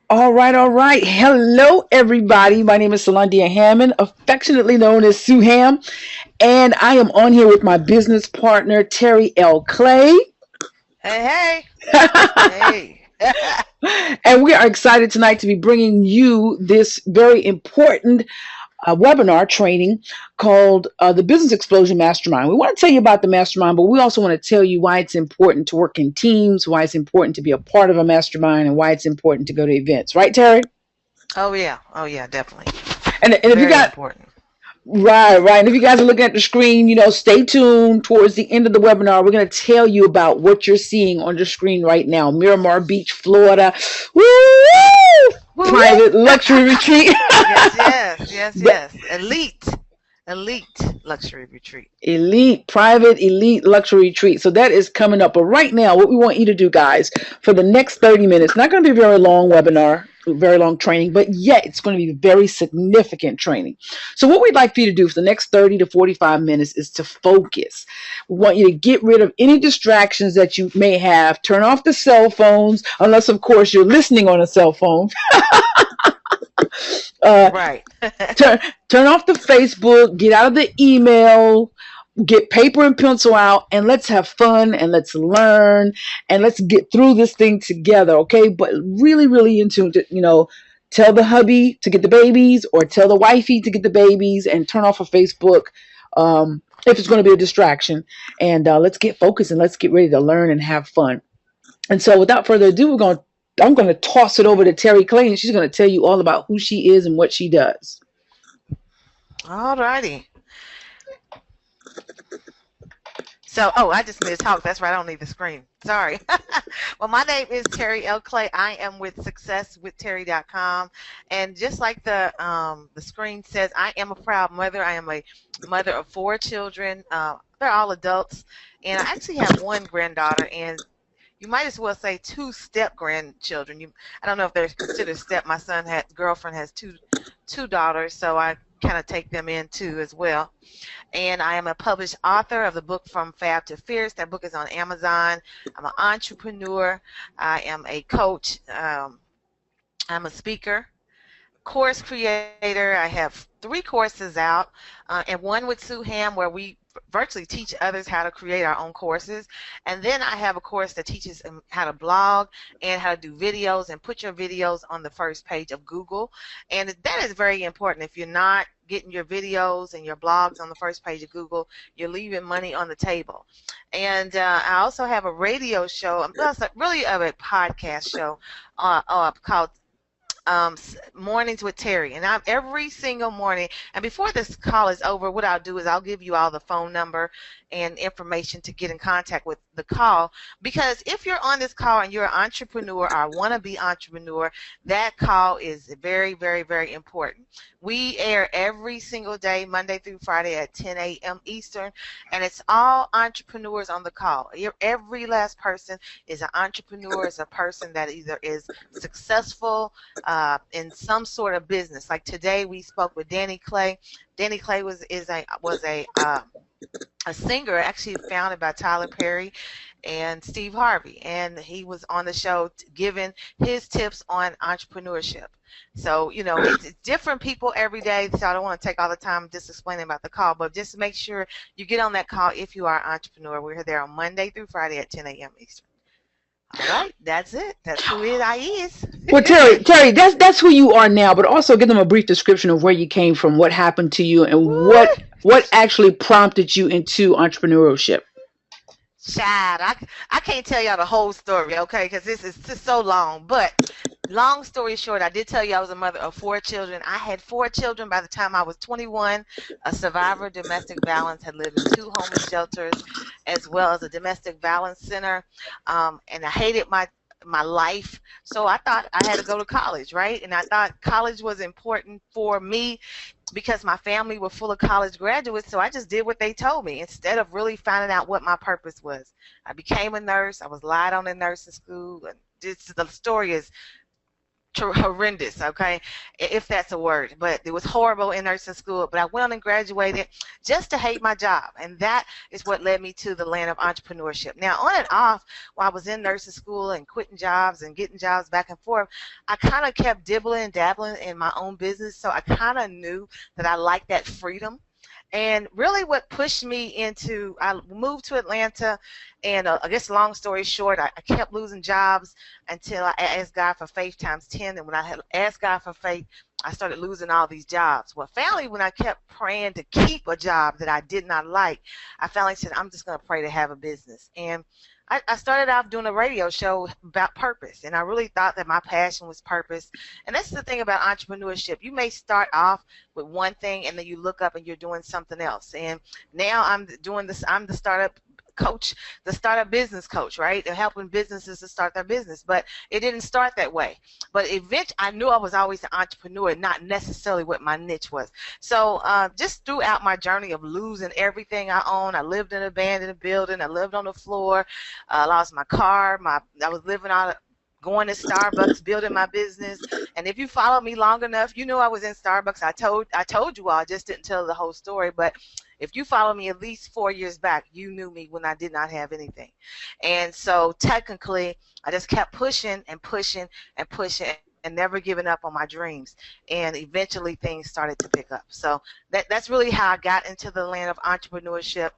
All right, all right. Hello, everybody. My name is Solandia Hammond, affectionately known as Sue Ham, and I am on here with my business partner, Terry L. Clay. Hey, hey, hey. And we are excited tonight to be bringing you this very important webinar training called the Business Explosion Mastermind. We want to tell you about the mastermind, but we also want to tell you why it's important to work in teams, why it's important to be a part of a mastermind, and why it's important to go to events. Right, Terry? Oh yeah, definitely. And if you Very got important. Right, right. And if you guys are looking at the screen, stay tuned towards the end of the webinar. We're going to tell you about what you're seeing on the screen right now. Miramar Beach, Florida. Woo! Woo Private woo. luxury retreat. Yes, yes, yes, But yes. Elite luxury retreat. elite, private, elite luxury retreat. So that is coming up. But right now, what we want you to do, guys, for the next 30 minutes, not going to be a very long webinar, very long training, but yet it's going to be very significant training. So what we'd like for you to do for the next 30 to 45 minutes is to focus. We want you to get rid of any distractions that you may have. Turn off the cell phones, unless, of course, you're listening on a cell phone. Uh, Right. turn, turn off the Facebook, get out of the email, get paper and pencil out, and let's have fun and let's learn and let's get through this thing together, okay? But really, really into it, tell the hubby to get the babies or tell the wifey to get the babies and turn off a Facebook if it's going to be a distraction. And let's get focused and let's get ready to learn and have fun. And so, without further ado, I'm going to toss it over to Terry Clay, and she's going to tell you all about who she is and what she does. Alrighty. So, I just missed talk. That's right. I don't need the screen. Sorry. Well, my name is Terry L. Clay. I am with successwithterry.com. And just like the screen says, I am a proud mother. I am a mother of 4 children. They're all adults. And I actually have one granddaughter, and you might as well say 2 step grandchildren. I don't know if they're considered step. My girlfriend has two daughters, so I kind of take them in too as well. And I am a published author of the book From Fab to Fierce. That book is on Amazon. I'm an entrepreneur. I am a coach. I'm a speaker, course creator. I have 3 courses out, and one with Sue Ham where we virtually teach others how to create our own courses. And then I have a course that teaches them how to blog and how to do videos and put your videos on the first page of Google. And that is very important. If you're not getting your videos and your blogs on the first page of Google, you're leaving money on the table. And I also have a radio show, really a podcast show called Mornings with Terry, and I'm every single morning. And before this call is over, what I'll do is I'll give you all the phone number and information to get in contact with the call. Because if you're on this call and you're an entrepreneur or want to be entrepreneur, that call is very, very, very important. We air every single day, Monday through Friday at 10 a.m. Eastern, and it's all entrepreneurs on the call. Every last person is an entrepreneur, is a person that either is successful in some sort of business. Like today, we spoke with Danny Clay. Danny Clay was a singer actually founded by Tyler Perry and Steve Harvey, and he was on the show giving his tips on entrepreneurship. So, it's different people every day, so I don't want to take all the time just explaining about the call, but just make sure you get on that call if you are an entrepreneur. We're there on Monday through Friday at 10 a.m. Eastern. All right, that's it. That's who I is. Well, Terry, that's who you are now, but also give them a brief description of where you came from, what happened to you, and Woo! what actually prompted you into entrepreneurship. Child, I can't tell y'all the whole story, okay, because this is just so long. But long story short, I did tell you I was a mother of 4 children. I had 4 children by the time I was 21, a survivor of domestic violence, had lived in 2 homeless shelters, as well as a domestic violence center, and I hated my life. So I thought I had to go to college, right? And I thought college was important for me because my family were full of college graduates, so I just did what they told me instead of really finding out what my purpose was. I became a nurse. I was lied on in nursing school, and the story is horrendous, okay, if that's a word. But it was horrible in nursing school. But I went on and graduated just to hate my job, and that is what led me to the land of entrepreneurship. Now, on and off, while I was in nursing school and quitting jobs and getting jobs back and forth, I kind of kept dibbling and dabbling in my own business. So I kind of knew that I liked that freedom. And really, what pushed me into, I moved to Atlanta, and I guess long story short, I kept losing jobs until I asked God for faith times 10. And when I had asked God for faith, I started losing all these jobs. Well, finally, when I kept praying to keep a job that I did not like, I finally said, I'm just going to pray to have a business. And I started off doing a radio show about purpose, and I really thought that my passion was purpose. And that's the thing about entrepreneurship. You may start off with one thing, and then you look up and you're doing something else. And now I'm doing this. I'm the startup coach, the startup business coach, right? They're helping businesses to start their business. But it didn't start that way. But eventually, I knew I was always an entrepreneur, not necessarily what my niche was. So just throughout my journey of losing everything I own, I lived in an abandoned building. I lived on the floor. I lost my car. I was living out going to Starbucks, building my business. And if you follow me long enough, you know I was in Starbucks. I told you all, I just didn't tell the whole story. But if you follow me at least 4 years back, you knew me when I did not have anything. And so technically, I just kept pushing and pushing and pushing and never giving up on my dreams. And eventually things started to pick up. So that's really how I got into the land of entrepreneurship.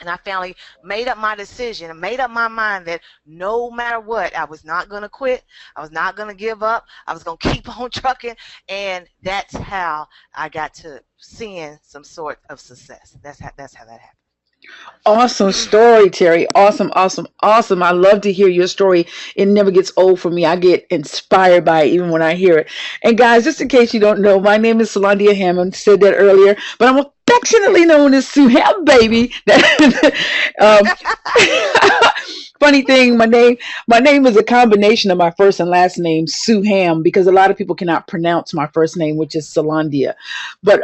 And I finally made up my decision and made up my mind that no matter what, I was not going to quit. I was not going to give up. I was going to keep on trucking. And that's how I got to seeing some sort of success. That's how that happened. Awesome story, Terri. Awesome, awesome, awesome. I love to hear your story. It never gets old for me. I get inspired by it even when I hear it. And guys, just in case you don't know, my name is Solandia Hammond. Said that earlier, but I'm affectionately known as Sue Ham Baby. um, funny thing, my name is a combination of my first and last name, Sue Ham, because a lot of people cannot pronounce my first name, which is Solandia. But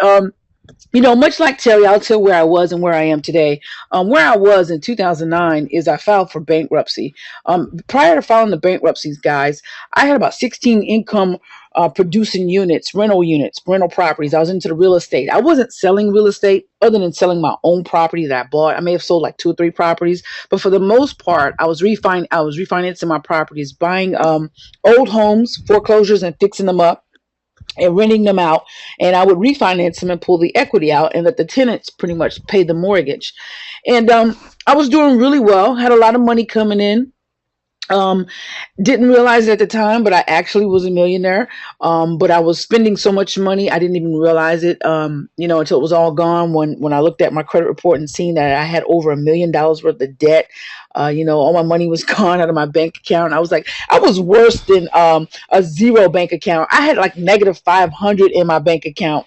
much like Terri, I'll tell where I was and where I am today. Where I was in 2009 is I filed for bankruptcy. Prior to filing the bankruptcies, guys, I had about 16 income producing units, rental properties. I was into the real estate. I wasn't selling real estate other than selling my own property that I bought. I may have sold like 2 or 3 properties, but for the most part, I was refinancing my properties, buying old homes, foreclosures, and fixing them up and renting them out, and I would refinance them and pull the equity out and let the tenants pretty much pay the mortgage. And I was doing really well, had a lot of money coming in. Um, didn't realize it at the time, but I actually was a millionaire. But I was spending so much money, I didn't even realize it, until it was all gone. When I looked at my credit report and seen that I had over $1 million worth of debt, all my money was gone out of my bank account. I was like, I was worse than a zero bank account. I had like negative 500 in my bank account.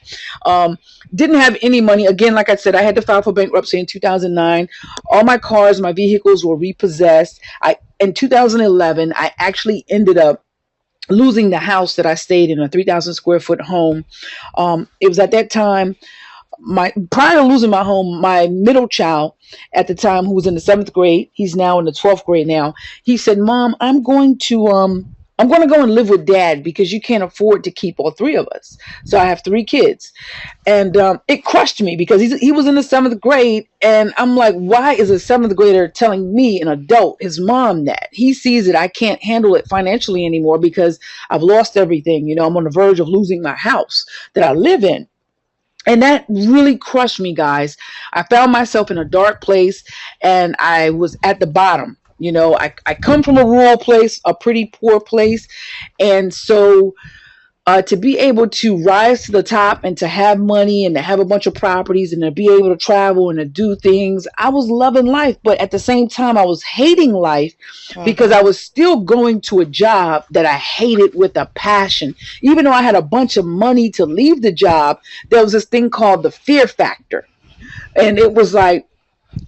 Didn't have any money. Again, like I said, I had to file for bankruptcy in 2009. All my cars, my vehicles were repossessed. In 2011, I actually ended up losing the house that I stayed in, a 3,000 square foot home. It was at that time, prior to losing my home, my middle child at the time, who was in the 7th grade, he's now in the 12th grade now. He said, "Mom, I'm going to go and live with Dad because you can't afford to keep all 3 of us." So I have 3 kids. And it crushed me because he was in the 7th grade. And I'm like, why is a 7th grader telling me, an adult, his mom, that? He sees that I can't handle it financially anymore because I've lost everything. I'm on the verge of losing my house that I live in. And that really crushed me, guys. I found myself in a dark place and I was at the bottom. I come from a rural place, a pretty poor place. And so to be able to rise to the top and to have money and to have a bunch of properties and to be able to travel and to do things, I was loving life. But at the same time, I was hating life because I was still going to a job that I hated with a passion. Even though I had a bunch of money to leave the job, there was this thing called the fear factor. And it was like,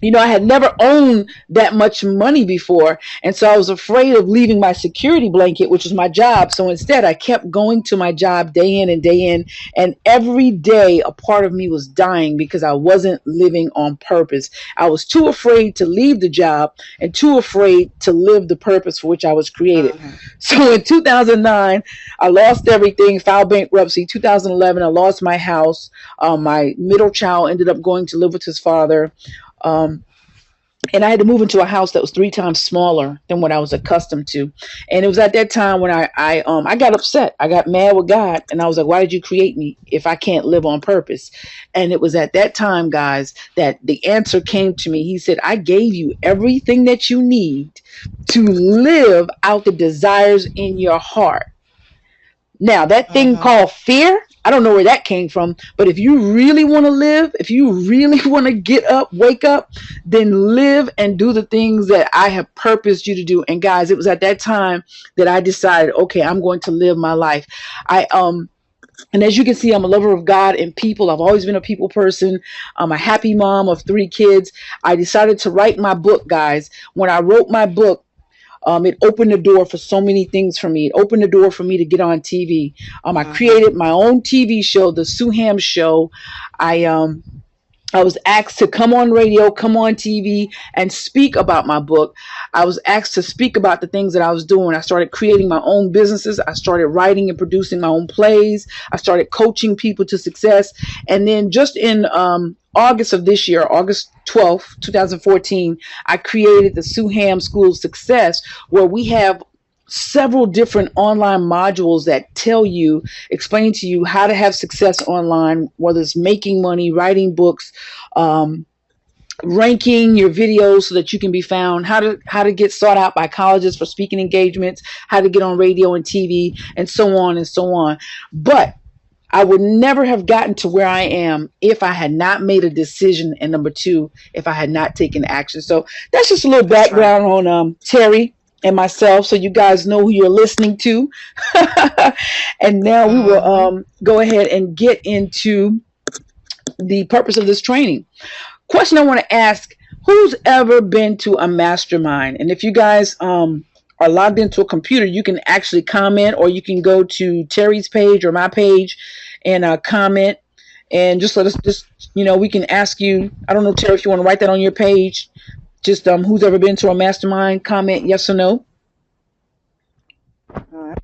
I had never owned that much money before. And so I was afraid of leaving my security blanket, which was my job. So instead, I kept going to my job day in and day in. And every day, a part of me was dying because I wasn't living on purpose. I was too afraid to leave the job and too afraid to live the purpose for which I was created. Mm-hmm. So in 2009, I lost everything, filed bankruptcy. 2011, I lost my house. My middle child ended up going to live with his father. Um, and I had to move into a house that was 3 times smaller than what I was accustomed to. And it was at that time when I got upset. I got mad with God, and I was like, "Why did you create me if I can't live on purpose?" And it was at that time, guys, that the answer came to me. He said, "I gave you everything that you need to live out the desires in your heart." Now, that thing Mm-hmm. called fear, I don't know where that came from, but if you really want to live, if you really want to get up, wake up, then live and do the things that I have purposed you to do. And guys, it was at that time that I decided, okay, I'm going to live my life. I and as you can see, I'm a lover of God and people. I've always been a people person. I'm a happy mom of 3 kids. I decided to write my book, guys. When I wrote my book, it opened the door for so many things for me. It opened the door for me to get on TV. I Mm-hmm. created my own TV show, the Sue Ham Show. I um, I was asked to come on radio, come on TV, and speak about my book. I was asked to speak about the things that I was doing. I started creating my own businesses. I started writing and producing my own plays. I started coaching people to success. And then just in August of this year, August 12th, 2014, I created the Sue Ham School of Success, where we have several different online modules that explain to you how to have success online, whether it's making money, writing books, um, ranking your videos so that you can be found, how to get sought out by colleges for speaking engagements, how to get on radio and TV, and so on and so on. But I would never have gotten to where I am if I had not made a decision. And number two, if I had not taken action. So that's just a little That's right. background on Terri and myself, so you guys know who you're listening to. And now we will Mm-hmm. go ahead and get into the purpose of this training. Question I want to ask: who's ever been to a mastermind? And if you guys are logged into a computer, you can actually comment, or you can go to Terri's page or my page and comment, and just let us we can ask you. I don't know, Terri, if you want to write that on your page. Just who's ever been to a mastermind? Comment yes or no. All right.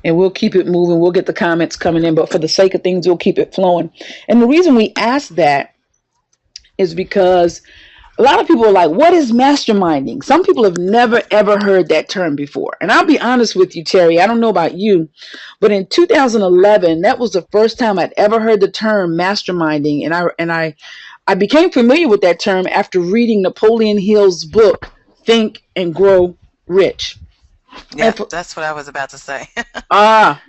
And we'll keep it moving. We'll get the comments coming in, but for the sake of things, we'll keep it flowing. And the reason we ask that is because a lot of people are like, what is masterminding? Some people have never ever heard that term before. And I'll be honest with you, Terri, I don't know about you, but in 2011, that was the first time I'd ever heard the term masterminding. And I became familiar with that term after reading Napoleon Hill's book, Think and Grow Rich. And Yep, for, that's what I was about to say. ah.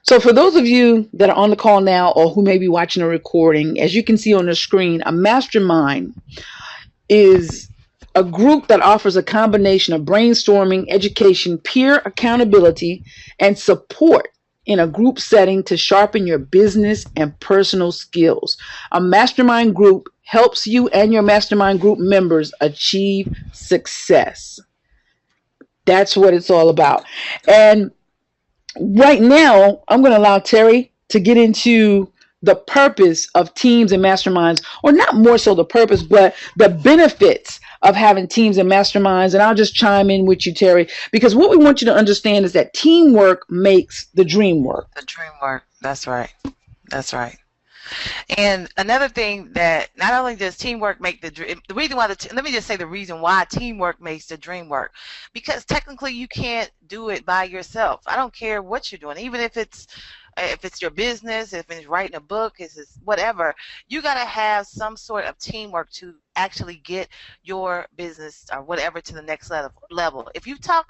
So for those of you that are on the call now or who may be watching a recording, as you can see on the screen, a mastermind is a group that offers a combination of brainstorming, education, peer accountability, and support in a group setting to sharpen your business and personal skills. A mastermind group helps you and your mastermind group members achieve success. That's what it's all about. And right now, I'm going to allow Terri to get into the purpose of teams and masterminds, or not more so the purpose, but the benefits of having teams and masterminds. And I'll just chime in with you, Terri, because what we want you to understand is that teamwork makes the dream work. The dream work. That's right. That's right. And another thing that not only does teamwork make the reason why let me just say the reason why teamwork makes the dream work, because technically you can't do it by yourself. I don't care what you're doing, even if it's your business, if it's writing a book, if it's whatever, you got to have some sort of teamwork actually get your business or whatever to the next level. If you talk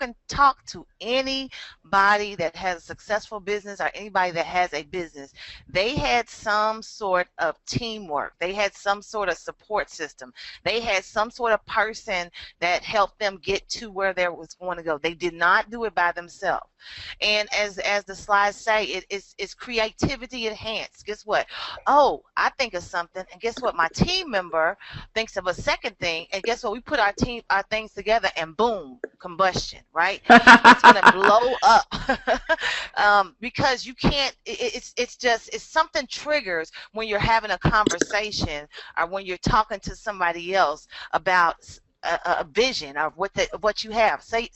to anybody that has a successful business or anybody that has a business, they had some sort of teamwork. They had some sort of support system. They had some sort of person that helped them get to where they was going to go. They did not do it by themselves. And as the slides say, it's creativity enhanced. Guess what? Oh, I think of something, and guess what? My team member thinks of a second thing, and guess what? We put our things together, and boom, combustion, right? It's gonna blow up. Because you can't. It's something triggers when you're having a conversation or when you're talking to somebody else about a vision of what you have. Say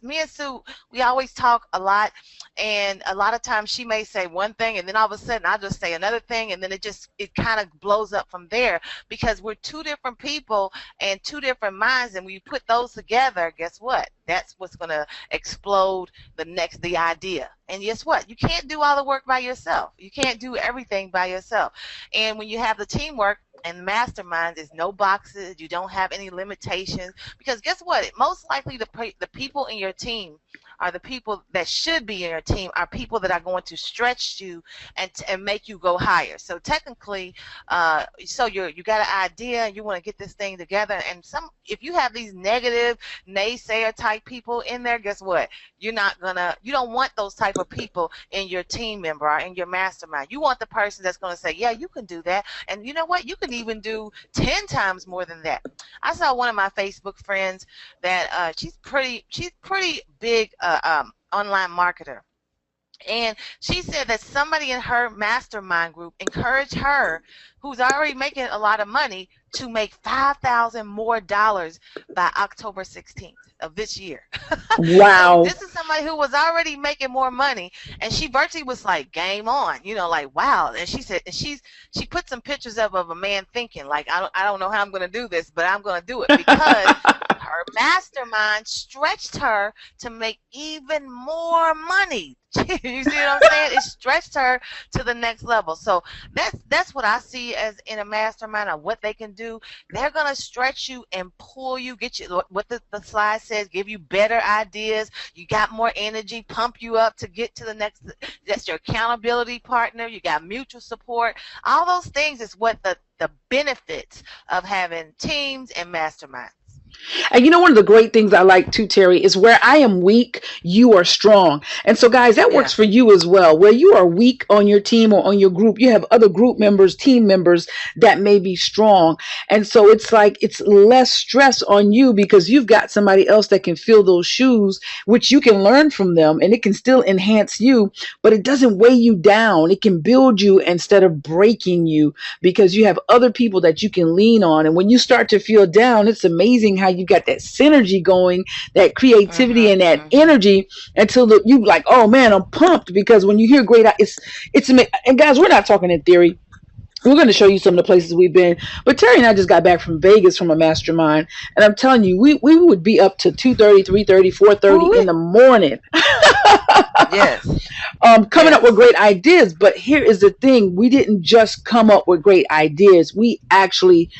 me and Sue, we always talk a lot, and a lot of times she may say one thing, and then all of a sudden I just say another thing, and then it kind of blows up from there because we're two different people and two different minds, and when you put those together, guess what? That's what's going to explode the idea. And guess what? You can't do all the work by yourself. You can't do everything by yourself. And when you have the teamwork, and masterminds is no boxes. You don't have any limitations because guess what? Most likely the people in your team are the people that should be in your team are people that are going to stretch you and make you go higher. So technically, so you got an idea and you want to get this thing together. And if you have these negative naysayer type people in there, guess what? You don't want those type of people in your team member or in your mastermind. You want the person that's going to say, yeah, you can do that. And you know what? You can even do 10 times more than that. I saw one of my Facebook friends that she's pretty big online marketer. And she said that somebody in her mastermind group encouraged her, who's already making a lot of money, to make $5,000 more by October 16th of this year. So Wow. this is somebody who was already making more money, and she virtually was like, "Game on," like wow. And she said, and she put some pictures of a man thinking like, I don't know how I'm going to do this, but I'm going to do it because her mastermind stretched her to make even more money. You see what I'm saying? It stretched her to the next level. So that's what I see as in a mastermind of what they can do. They're gonna stretch you and pull you, get you what the slide says, give you better ideas. You got more energy, pump you up to get to the next. That's your accountability partner. You got mutual support. All those things is what the benefits of having teams and masterminds. And you know, one of the great things I like too, Terry, is where I am weak, you are strong. And so, guys, that works Yeah. for you as well. Where you are weak on your team or on your group, you have other group members, team members that may be strong. And so it's like it's less stress on you because you've got somebody else that can fill those shoes, which you can learn from them and it can still enhance you, but it doesn't weigh you down. It can build you instead of breaking you because you have other people that you can lean on. And when you start to feel down, it's amazing how you got that synergy going, that creativity and that energy until you like, oh man, I'm pumped because when you hear great, it's amazing. And guys, we're not talking in theory. We're going to show you some of the places we've been. But Terry and I just got back from Vegas from a mastermind. And I'm telling you, we would be up to 2:30, 3:30, 4:30 in the morning. Yes. Coming up with great ideas. But here is the thing. We didn't just come up with great ideas. We actually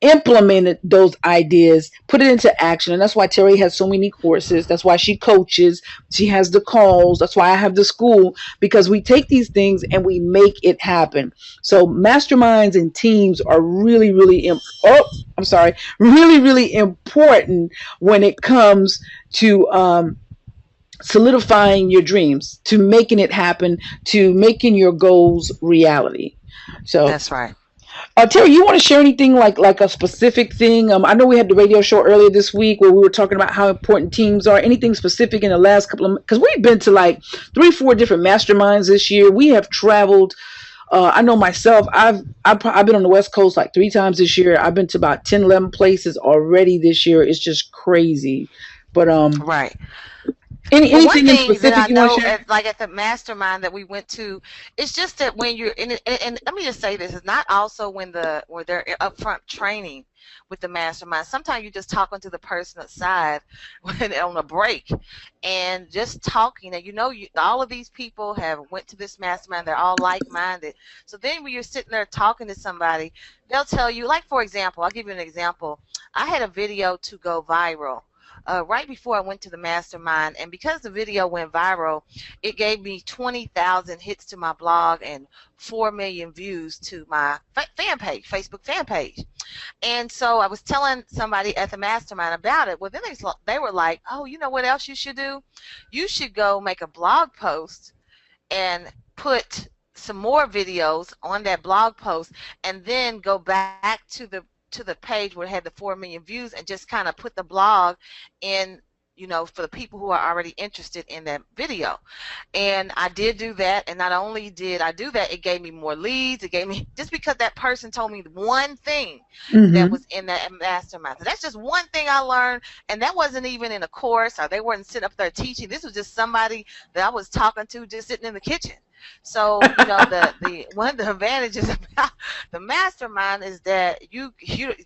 implemented those ideas, put it into action. And that's why Terry has so many courses. That's why she coaches. She has the calls. That's why I have the school, because we take these things and we make it happen. So masterminds and teams are really, really, really, really important when it comes to solidifying your dreams, to making it happen, to making your goals reality. So That's right. Terry, you want to share anything like a specific thing? I know we had the radio show earlier this week where we were talking about how important teams are. Anything specific in the last couple of, because we've been to like 3-4 different masterminds this year. We have traveled. I know myself. I've been on the West Coast like 3 times this year. I've been to about 10, 11 places already this year. It's just crazy. But Right. Well, one Anything in thing that specific I you want know, to share? at like at the mastermind that we went to, it's just that when you're in it, and let me just say this, it's not also where they're upfront training with the mastermind. Sometimes you're just talking to the person aside when on a break, and just talking, and all of these people have went to this mastermind. They're all like-minded. So then when you're sitting there talking to somebody, they'll tell you, like for example, I'll give you an example. I had a video to go viral right before I went to the mastermind, and because the video went viral, it gave me 20,000 hits to my blog and 4 million views to my fan page, Facebook fan page. And so I was telling somebody at the mastermind about it. Well, then they were like, "Oh, you know what else you should do? You should go make a blog post and put some more videos on that blog post, and then go back to the page where it had the 4 million views, and just kind of put the blog in, for the people who are already interested in that video." And I did do that, and not only did I do that, it gave me more leads. It gave me, just because that person told me one thing that Hmm. was in that mastermind. So that's just one thing I learned, and that wasn't even in a course, or they weren't sitting up there teaching. This was just somebody that I was talking to, just sitting in the kitchen. So the one of the advantages about the mastermind is that you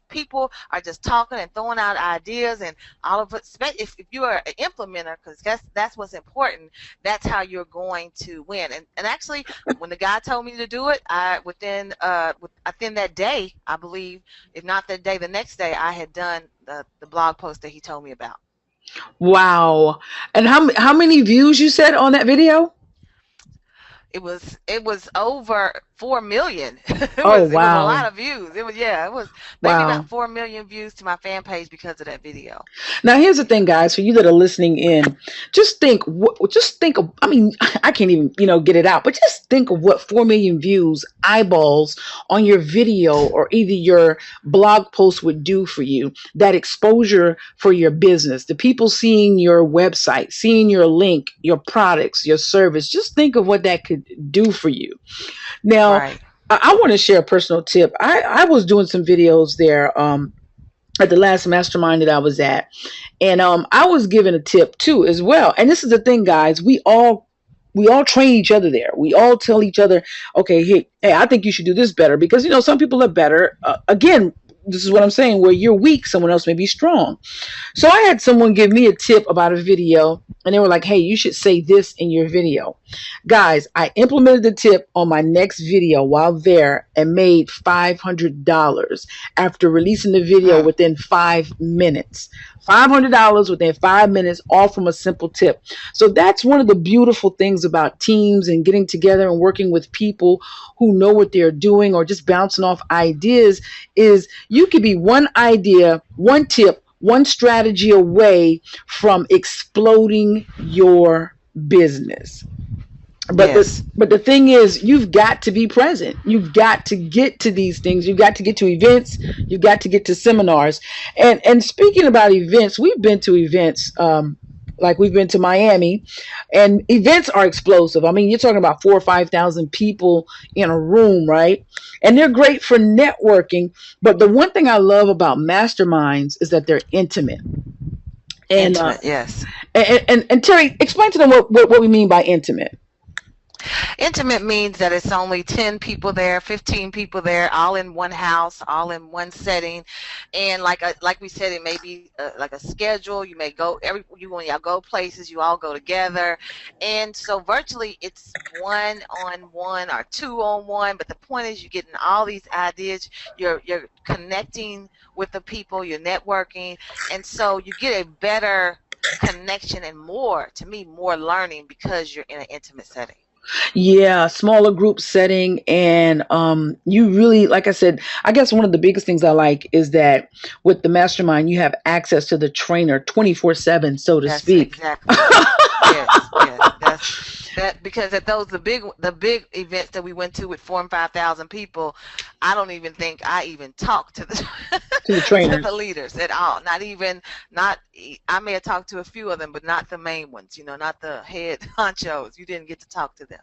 people are just talking and throwing out ideas, and all of it. If you are an implementer, because that's what's important. That's how you're going to win. And actually, when the guy told me to do it, within that day, I believe, if not that day, the next day, I had done the blog post that he told me about. Wow. And how many views you said on that video? It was over 4 million. it Oh, was it was a lot wow. of views. It was maybe about Wow. 4 million views to my fan page because of that video. Now, here's the thing, guys, for you that are listening in, just think of, I mean, I can't even, get it out, but just think of what 4 million views, eyeballs on your video or either your blog post would do for you. That exposure for your business, the people seeing your website, seeing your link, your products, your service, just think of what that could do for you. Now, Right. I want to share a personal tip. I was doing some videos there at the last mastermind that I was at. And I was given a tip too as well. And this is the thing, guys. We all train each other there. We all tell each other, okay, hey, I think you should do this better because some people are better. Again, this is what I'm saying. Where you're weak, someone else may be strong. So I had someone give me a tip about a video, and they were like, hey, you should say this in your video. Guys, I implemented the tip on my next video while there and made $500 after releasing the video Mm. within 5 minutes. $500 within 5 minutes, all from a simple tip. So that's one of the beautiful things about teams and getting together and working with people who know what they're doing or just bouncing off ideas is you could be one idea, one tip, one strategy away from exploding your business. But the Yes. but the thing is, you've got to be present. You've got to get to these things. You've got to get to events. You've got to get to seminars. And speaking about events, we've been to events. Like we've been to Miami, and events are explosive. I mean, you're talking about 4 or 5 thousand people in a room, right? And they're great for networking. But the one thing I love about masterminds is that they're intimate. And Intimate. Yes. and Terry, explain to them what we mean by intimate. Intimate means that it's only 10 people there, 15 people there, all in one house, all in one setting. And like we said, it may be like a schedule. You may go, when y'all go places, you all go together. And so virtually it's 1-on-1 or 2-on-1. But the point is, you're getting all these ideas. You're connecting with the people. You're networking. And so you get a better connection and more learning because you're in an intimate setting. Yeah, smaller group setting, and you really, like I said, I guess one of the biggest things I like is that with the mastermind, you have access to the trainer 24/7, so to That's speak. exactly it. Yes, yes. That because at those the big events that we went to with 4 and 5 thousand people, I don't even think I even talked to the To the to the trainers. leaders at all. Not even not I may have talked to a few of them, but not the main ones. Not the head honchos. You didn't get to talk to them.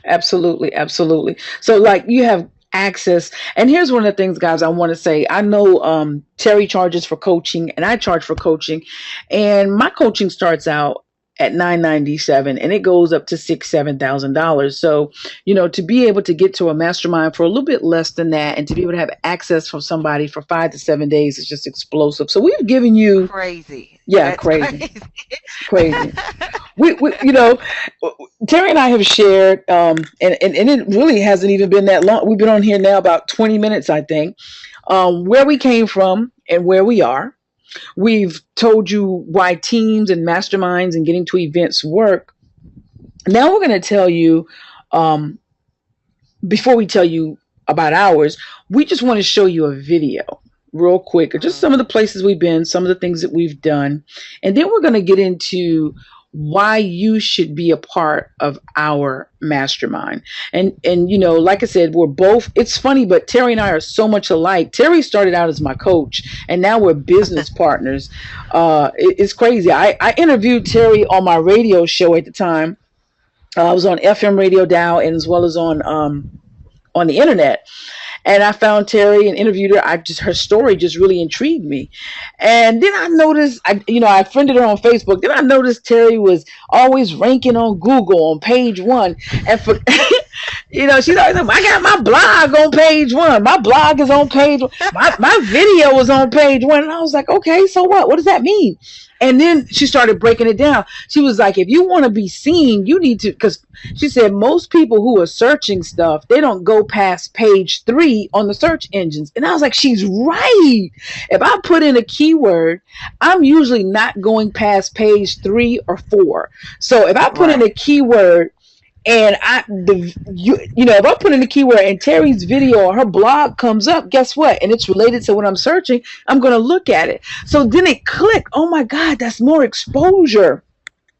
Absolutely, absolutely. So, like, you have access. And here's one of the things, guys, I want to say. I know Terry charges for coaching, and I charge for coaching. And my coaching starts out at 997, and it goes up to $6,000, $7,000. So, to be able to get to a mastermind for a little bit less than that, and to be able to have access from somebody for 5 to 7 days is just explosive. So we've given you, Crazy. yeah, That's crazy, crazy. crazy. We Terry and I have shared, and it really hasn't even been that long. We've been on here now about 20 minutes, I think, where we came from and where we are. We've told you why teams and masterminds and getting to events work. Now we're going to tell you, um, before we tell you about ours, we just want to show you a video real quick, or just Mhm. some of the places we've been, some of the things that we've done. And then we're going to get into why you should be a part of our mastermind. And like I said, we're both, it's funny, but Terry and I are so much alike. Terry started out as my coach, and now we're business partners. It's crazy. I interviewed Terry on my radio show at the time. I was on FM radio dial, and as well as on the internet. And I found Terry and interviewed her. Her story just really intrigued me. And then I noticed, I friended her on Facebook. Then I noticed Terry was always ranking on Google on page one. And for she's always like, I got my blog on page one. My blog is on page one. My video was on page one. And I was like, okay, so what? What does that mean? And then she started breaking it down. She was like, if you want to be seen, you need to, because she said most people who are searching stuff, they don't go past page 3 on the search engines. And I was like, she's right. If I put in a keyword, I'm usually not going past page 3 or 4. So if I put in Right. a keyword, and if I put in the keyword and Terry's video or her blog comes up, guess what? And it's related to what I'm searching, I'm going to look at it. So then it clicked. Oh my God, that's more exposure.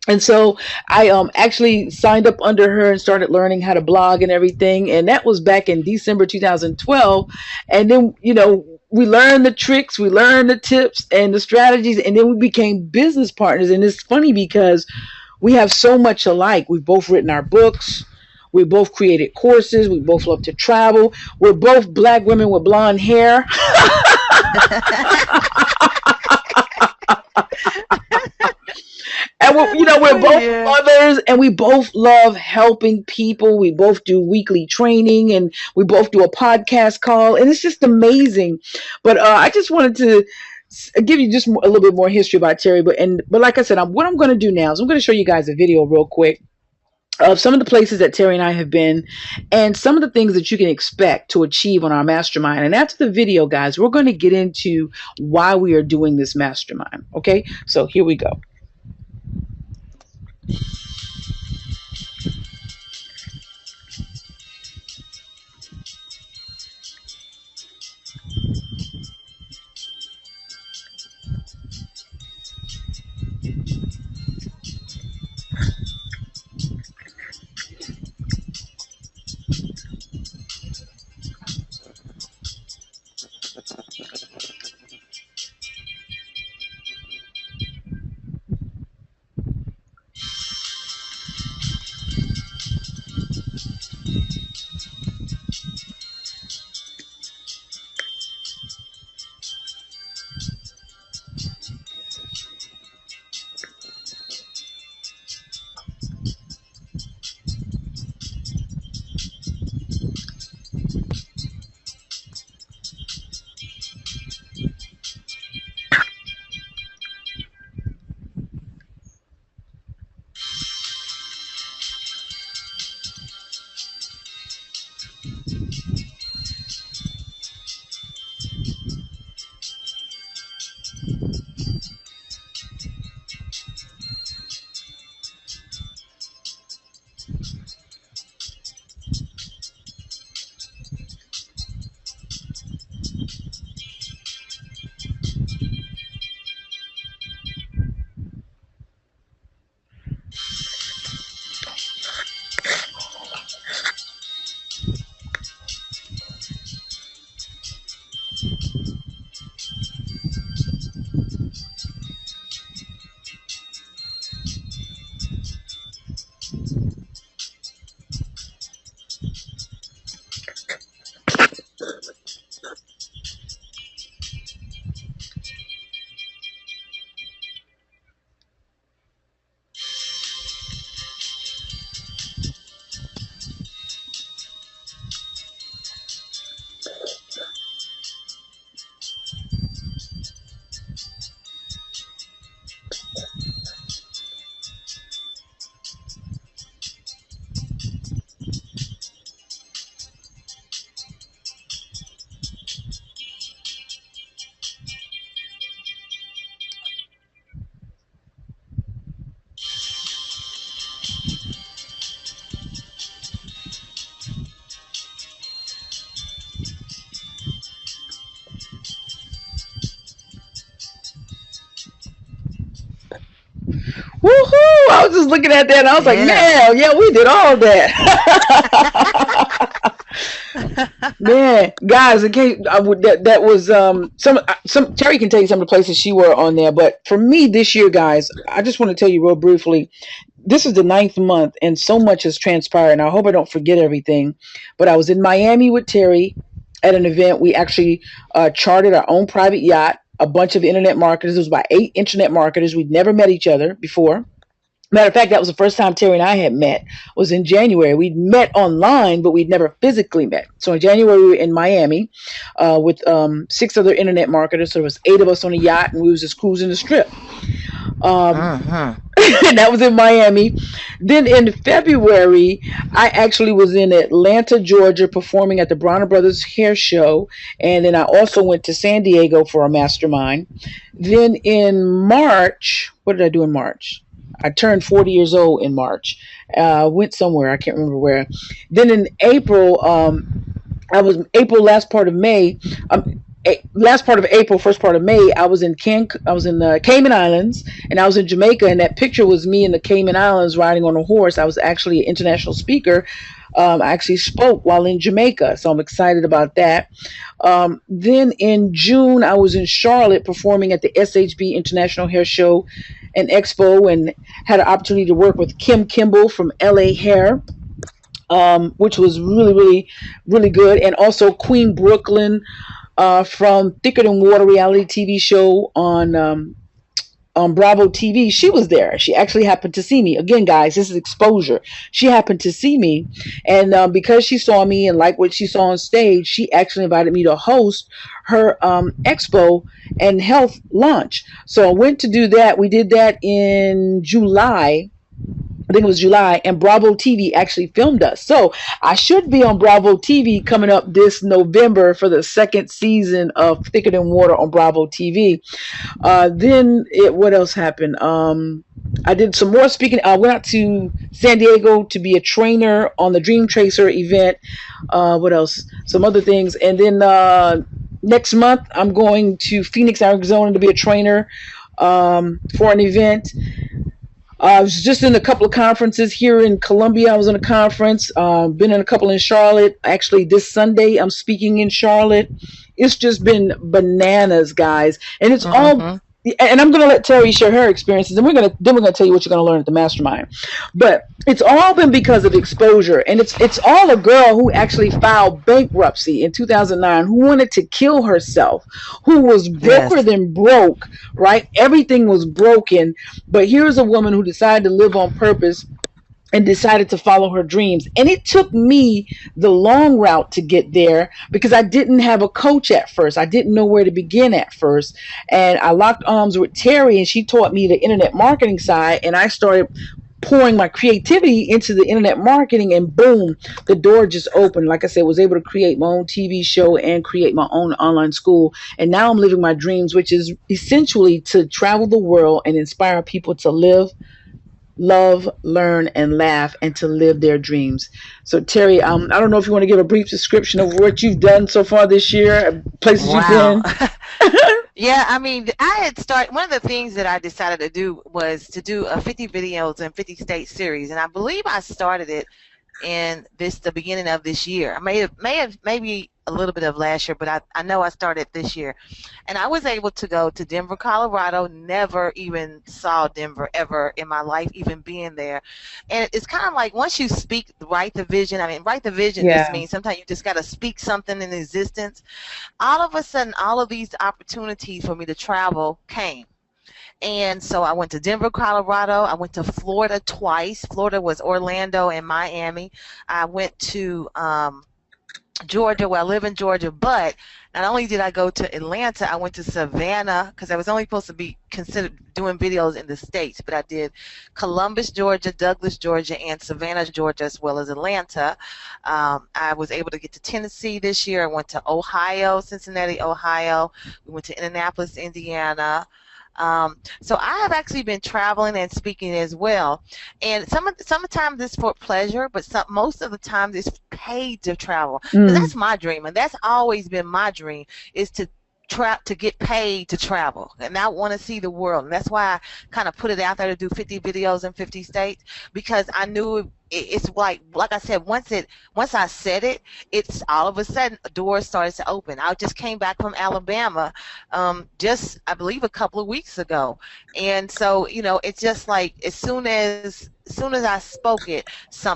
And so I actually signed up under her and started learning how to blog and everything. And that was back in December 2012. And then, we learned the tricks, we learned the tips and the strategies, and then we became business partners. And it's funny because we have so much alike. We've both written our books. We both created courses. We both love to travel. We're both black women with blonde hair. And we're both Yeah. mothers, and we both love helping people. We both do weekly training, and we both do a podcast call, and it's just amazing. But I just wanted to give you just a little bit more history about Terry. But like I said, what I'm going to do now is I'm going to show you guys a video real quick of some of the places that Terry and I have been, and some of the things that you can expect to achieve on our mastermind. And after the video, guys, we're going to get into why we are doing this mastermind. Okay, so here we go. was just looking at that and I was like, Yeah. man, yeah, we did all that. Man, guys, in case that was some Terry can tell you some of the places she were on there, but for me this year, guys, I just want to tell you real briefly. This is the ninth month, and so much has transpired. And I hope I don't forget everything. But I was in Miami with Terry at an event. We actually chartered our own private yacht. A bunch of internet marketers. It was about 8 internet marketers. We'd never met each other before. Matter of fact, that was the first time Terry and I had met. Was in January. We'd met online, but we'd never physically met. So in January, we were in Miami with 6 other internet marketers. So there was 8 of us on a yacht, and we was just cruising the strip. Mm-hmm. And that was in Miami. Then in February, I actually was in Atlanta, Georgia, performing at the Bronner Brothers Hair Show. And then I also went to San Diego for a mastermind. Then in March, what did I do in March? I turned 40 years old in March. Went somewhere, I can't remember where. Then in April, I was last part of May. Last part of April, first part of May, I was in the Cayman Islands, and I was in Jamaica, and that picture was me in the Cayman Islands riding on a horse. I was actually an international speaker. I actually spoke while in Jamaica, so I'm excited about that. Then in June, I was in Charlotte performing at the SHB International Hair Show and Expo, and had an opportunity to work with Kim Kimball from LA Hair, which was really, really, really good, and also Queen Brooklyn from Thicker Than Water reality TV show on Bravo TV. She was there. She actually happened to see me. Again, guys, this is exposure. She happened to see me, and because she saw me and liked what she saw on stage, she actually invited me to host her expo and health launch. So I went to do that. We did that in July. I think it was July, and Bravo TV actually filmed us. So I should be on Bravo TV coming up this November for the second season of Thicker Than Water on Bravo TV. What else happened? I did some more speaking. I went out to San Diego to be a trainer on the Dream Tracer event. What else? Some other things. And then next month, I'm going to Phoenix, Arizona to be a trainer for an event. I was just in a couple of conferences here in Columbia. I was in a conference, been in a couple in Charlotte. Actually, this Sunday, I'm speaking in Charlotte. It's just been bananas, guys. And it's all, Mm-hmm. and I'm going to let Terri share her experiences, and we're going to tell you what you're going to learn at the mastermind. But it's all been because of exposure. And it's all a girl who actually filed bankruptcy in 2009, who wanted to kill herself, who was broker Yes. than broke, right? Everything was broken. But here's a woman who decided to live on purpose and decided to follow her dreams. And it took me the long route to get there because I didn't have a coach at first. I didn't know where to begin at first. And I locked arms with Terri, and she taught me the internet marketing side, and I started pouring my creativity into the internet marketing, and boom, the door just opened. Like I said, was able to create my own TV show and create my own online school. And now I'm living my dreams, which is essentially to travel the world and inspire people to live, love, learn, and laugh, and to live their dreams. So Terri, I don't know if you want to give a brief description of what you've done so far this year, places you've Wow. been. Yeah, I mean, I had started, one of the things that I decided to do was to do a 50 videos and 50 state series, and I believe I started it in the beginning of this year. I may have maybe a little bit of last year, but I know I started this year. And I was able to go to Denver, Colorado. Never even saw Denver ever in my life, even being there. And it's kind of like once you speak, write the vision. I mean, write the vision just Yeah. means sometimes you just got to speak something in existence. All of a sudden, all of these opportunities for me to travel came. And so I went to Denver, Colorado. I went to Florida twice. Florida was Orlando and Miami. I went to Georgia, where I live in Georgia, but not only did I go to Atlanta, I went to Savannah because I was only supposed to be considered doing videos in the States, but I did Columbus, Georgia, Douglas, Georgia, and Savannah, Georgia, as well as Atlanta. I was able to get to Tennessee this year. I went to Ohio, Cincinnati, Ohio. We went to Indianapolis, Indiana. So I have actually been traveling and speaking as well, and sometimes it's for pleasure, but most of the times it's paid to travel. Because Mm, that's my dream, and that's always been my dream, is to to get paid to travel, and I want to see the world. And that's why I kind of put it out there to do 50 videos in 50 states, because I knew it's like I said, once I said it, it's all of a sudden doors started to open. I just came back from Alabama, just I believe a couple of weeks ago, and so it's just like as soon as I spoke it,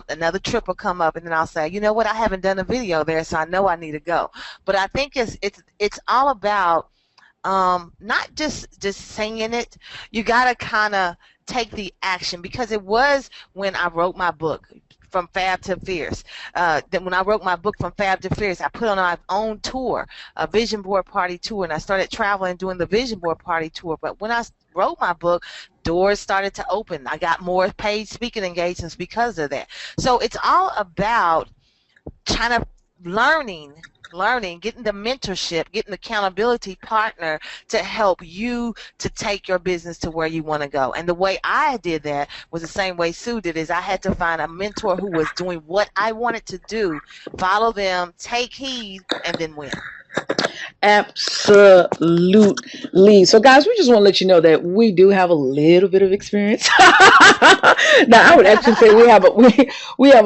another trip will come up, and then I'll say, you know what, I haven't done a video there, so I know I need to go. But I think it's all about not just saying it. You gotta kind of take the action, because it was when I wrote my book, From Fab to Fierce. Then when I wrote my book, From Fab to Fierce, I put on my own tour, a vision board party tour, and I started traveling doing the vision board party tour. But when I wrote my book, doors started to open. I got more paid speaking engagements because of that. So it's all about trying to learning, getting the mentorship, getting the accountability partner to help you to take your business to where you want to go. And the way I did that was the same way Sue did, is I had to find a mentor who was doing what I wanted to do, follow them, take heed, and then win. Absolutely. So guys, we just want to let you know that we do have a little bit of experience. Now, I would actually say we have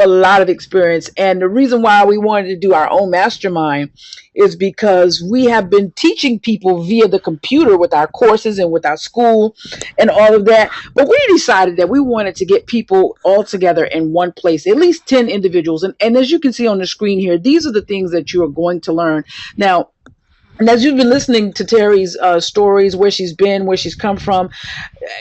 a lot of experience, and the reason why we wanted to do our own mastermind is because we have been teaching people via the computer with our courses and with our school and all of that. But we decided that we wanted to get people all together in one place, at least 10 individuals. And as you can see on the screen here, these are the things that you are going to learn. Now, and as you've been listening to Terri's stories, where she's been, where she's come from,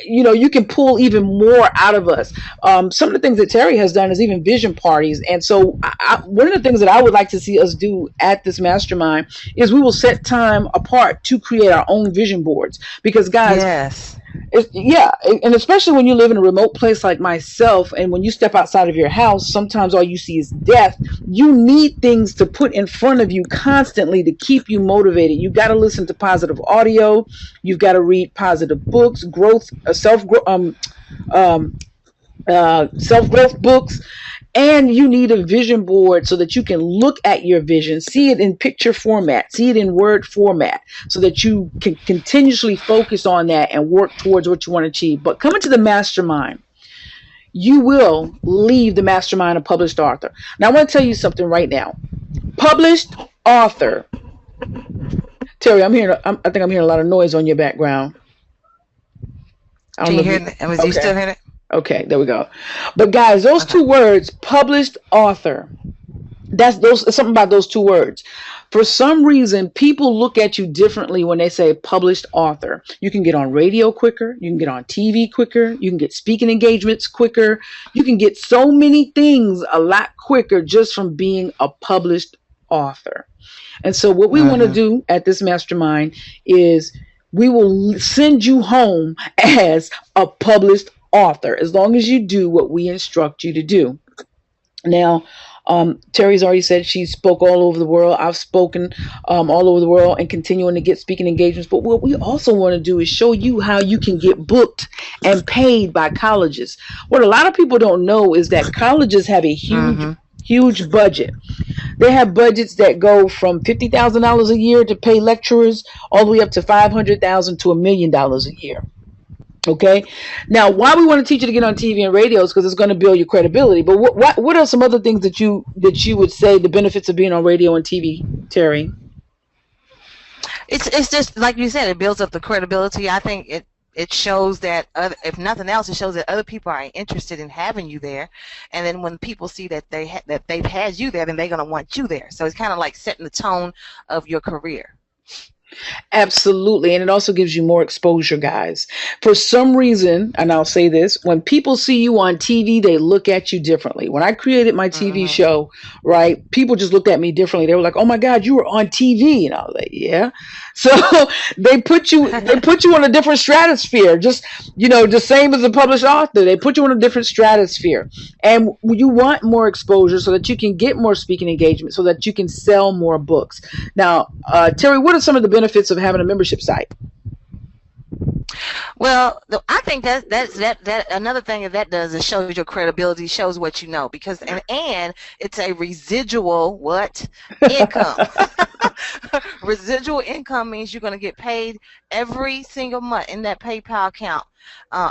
you can pull even more out of us. Some of the things that Terri has done is even vision parties. And so one of the things that I would like to see us do at this mastermind is we will set time apart to create our own vision boards. Because, guys, yes. And especially when you live in a remote place like myself, and when you step outside of your house, sometimes all you see is death. You need things to put in front of you constantly to keep you motivated. You've got to listen to positive audio. You've got to read positive books, self-growth books. And you need a vision board so that you can look at your vision, see it in picture format, see it in word format, so that you can continuously focus on that and work towards what you want to achieve. But coming to the mastermind, you will leave the mastermind a published author. Now, I want to tell you something right now. Published author. Terri, I think I'm hearing a lot of noise on your background. Can you hear it? Was you still hearing it? Okay, there we go. But guys, those two words, published author, something about those two words. For some reason, people look at you differently when they say published author. You can get on radio quicker. You can get on TV quicker. You can get speaking engagements quicker. You can get so many things a lot quicker just from being a published author. And so what we want to do at this mastermind is we will send you home as a published author, as long as you do what we instruct you to do. Now, Terri's already said she spoke all over the world. I've spoken all over the world and continuing to get speaking engagements. But what we also want to do is show you how you can get booked and paid by colleges. What a lot of people don't know is that colleges have a huge budget. They have budgets that go from $50,000 a year to pay lecturers all the way up to $500,000 to $1 million a year. Okay. Now, why we want to teach you to get on TV and radio is because it's going to build your credibility. But what are some other things that you would say the benefits of being on radio and TV, Terri? It's just like you said, it builds up the credibility. I think it shows that if nothing else, it shows that other people are interested in having you there. And then when people see that they've had you there, then they're going to want you there. So it's kind of like setting the tone of your career. Absolutely. And it also gives you more exposure, guys. For some reason, and I'll say this, when people see you on TV, they look at you differently. When I created my TV show, right, people just looked at me differently. They were like, oh my God, you were on TV. And I was like, yeah. So they put you on a different stratosphere, just the same as a published author. They put you on a different stratosphere. And you want more exposure so that you can get more speaking engagement, so that you can sell more books. Now, Terri, what are some of the benefits of having a membership site? Well, I think that another thing that does is shows your credibility, shows what you know, because and it's a residual income. Residual income means you're going to get paid every single month in that PayPal account,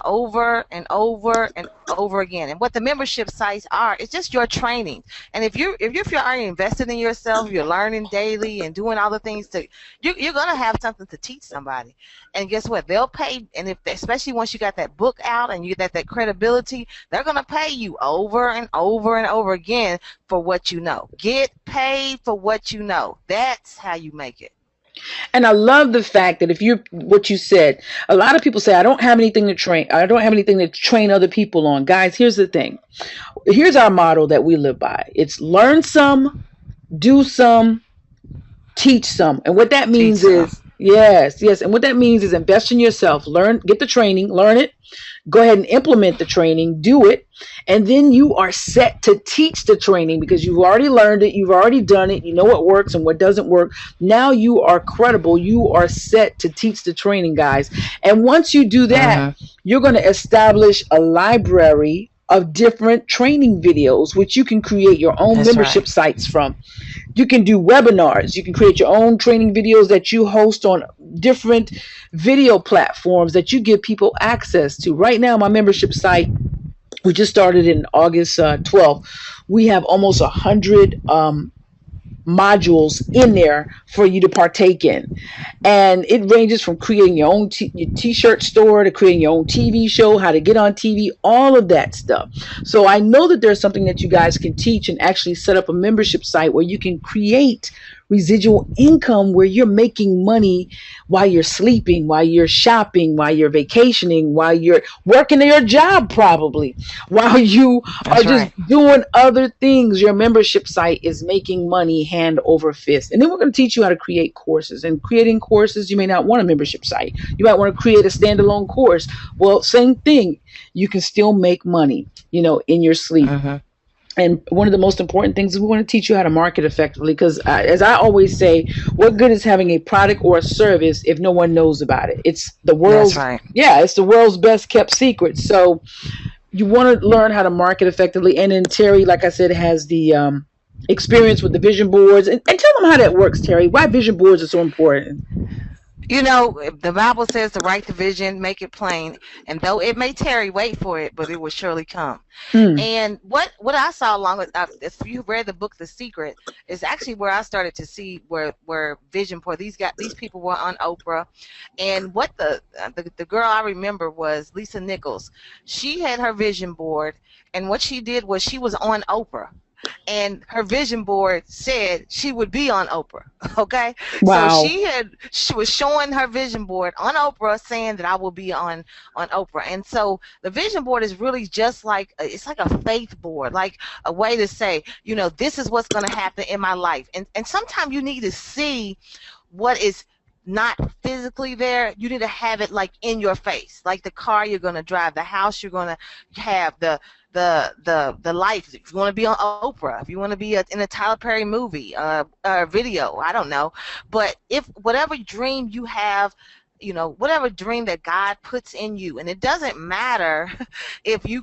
over and over and over again. And what the membership sites are, it's just your training. And if you're already invested in yourself, you're learning daily and doing all the things you're going to have something to teach somebody. And guess what? They'll pay. And especially once you got that book out and you get that credibility, they're going to pay you over and over and over again for what you know. Get paid for what you know. That's how you make it. And I love the fact that what you said, a lot of people say, I don't have anything to train. I don't have anything to train other people on. Guys, here's the thing. Here's our motto that we live by. It's learn some, do some, teach some. And what that means is, yes. And what that means is invest in yourself, get the training, learn it, go ahead and implement the training, do it. And then you are set to teach the training because you've already learned it. You've already done it. You know what works and what doesn't work. Now you are credible. You are set to teach the training, guys. And once you do that, you're going to establish a library of different training videos, which you can create your own membership sites from. You can do webinars. You can create your own training videos that you host on different video platforms that you give people access to. Right now, my membership site, we just started in August 12th. We have almost 100 modules in there for you to partake in. And it ranges from creating your own your t-shirt store to creating your own TV show, how to get on TV, all of that stuff. So I know that there's something that you guys can teach and actually set up a membership site where you can create residual income where you're making money while you're sleeping, while you're shopping, while you're vacationing, while you're working at your job, probably while you are just doing other things. Your membership site is making money hand over fist. And then we're going to teach you how to create courses. And creating courses, you may not want a membership site. You might want to create a standalone course. Well, same thing. You can still make money, in your sleep. And one of the most important things is we want to teach you how to market effectively because, as I always say, what good is having a product or a service if no one knows about it? It's the world's, it's the world's best kept secret. So you want to learn how to market effectively. And then Terri, like I said, has the experience with the vision boards. And tell them how that works, Terri. Why vision boards are so important. The Bible says to write the vision, make it plain, and though it may tarry, wait for it, but it will surely come. And what I saw along with, if you read the book The Secret, is actually where I started to see where vision board, these people were on Oprah, and what the girl I remember was Lisa Nichols. She had her vision board, and what she did was she was on Oprah. And her vision board said she would be on Oprah. Okay. Wow. So she was showing her vision board on Oprah saying that I will be on Oprah. And so the vision board is really just like, it's like a faith board, like a way to say, this is what's going to happen in my life. And sometimes you need to see what is not physically there. You need to have it like in your face, like the car you're going to drive, the house you're going to have, the life. If you want to be on Oprah, if you want to be in a Tyler Perry movie, video, I don't know. But if whatever dream you have, whatever dream that God puts in you, and it doesn't matter if you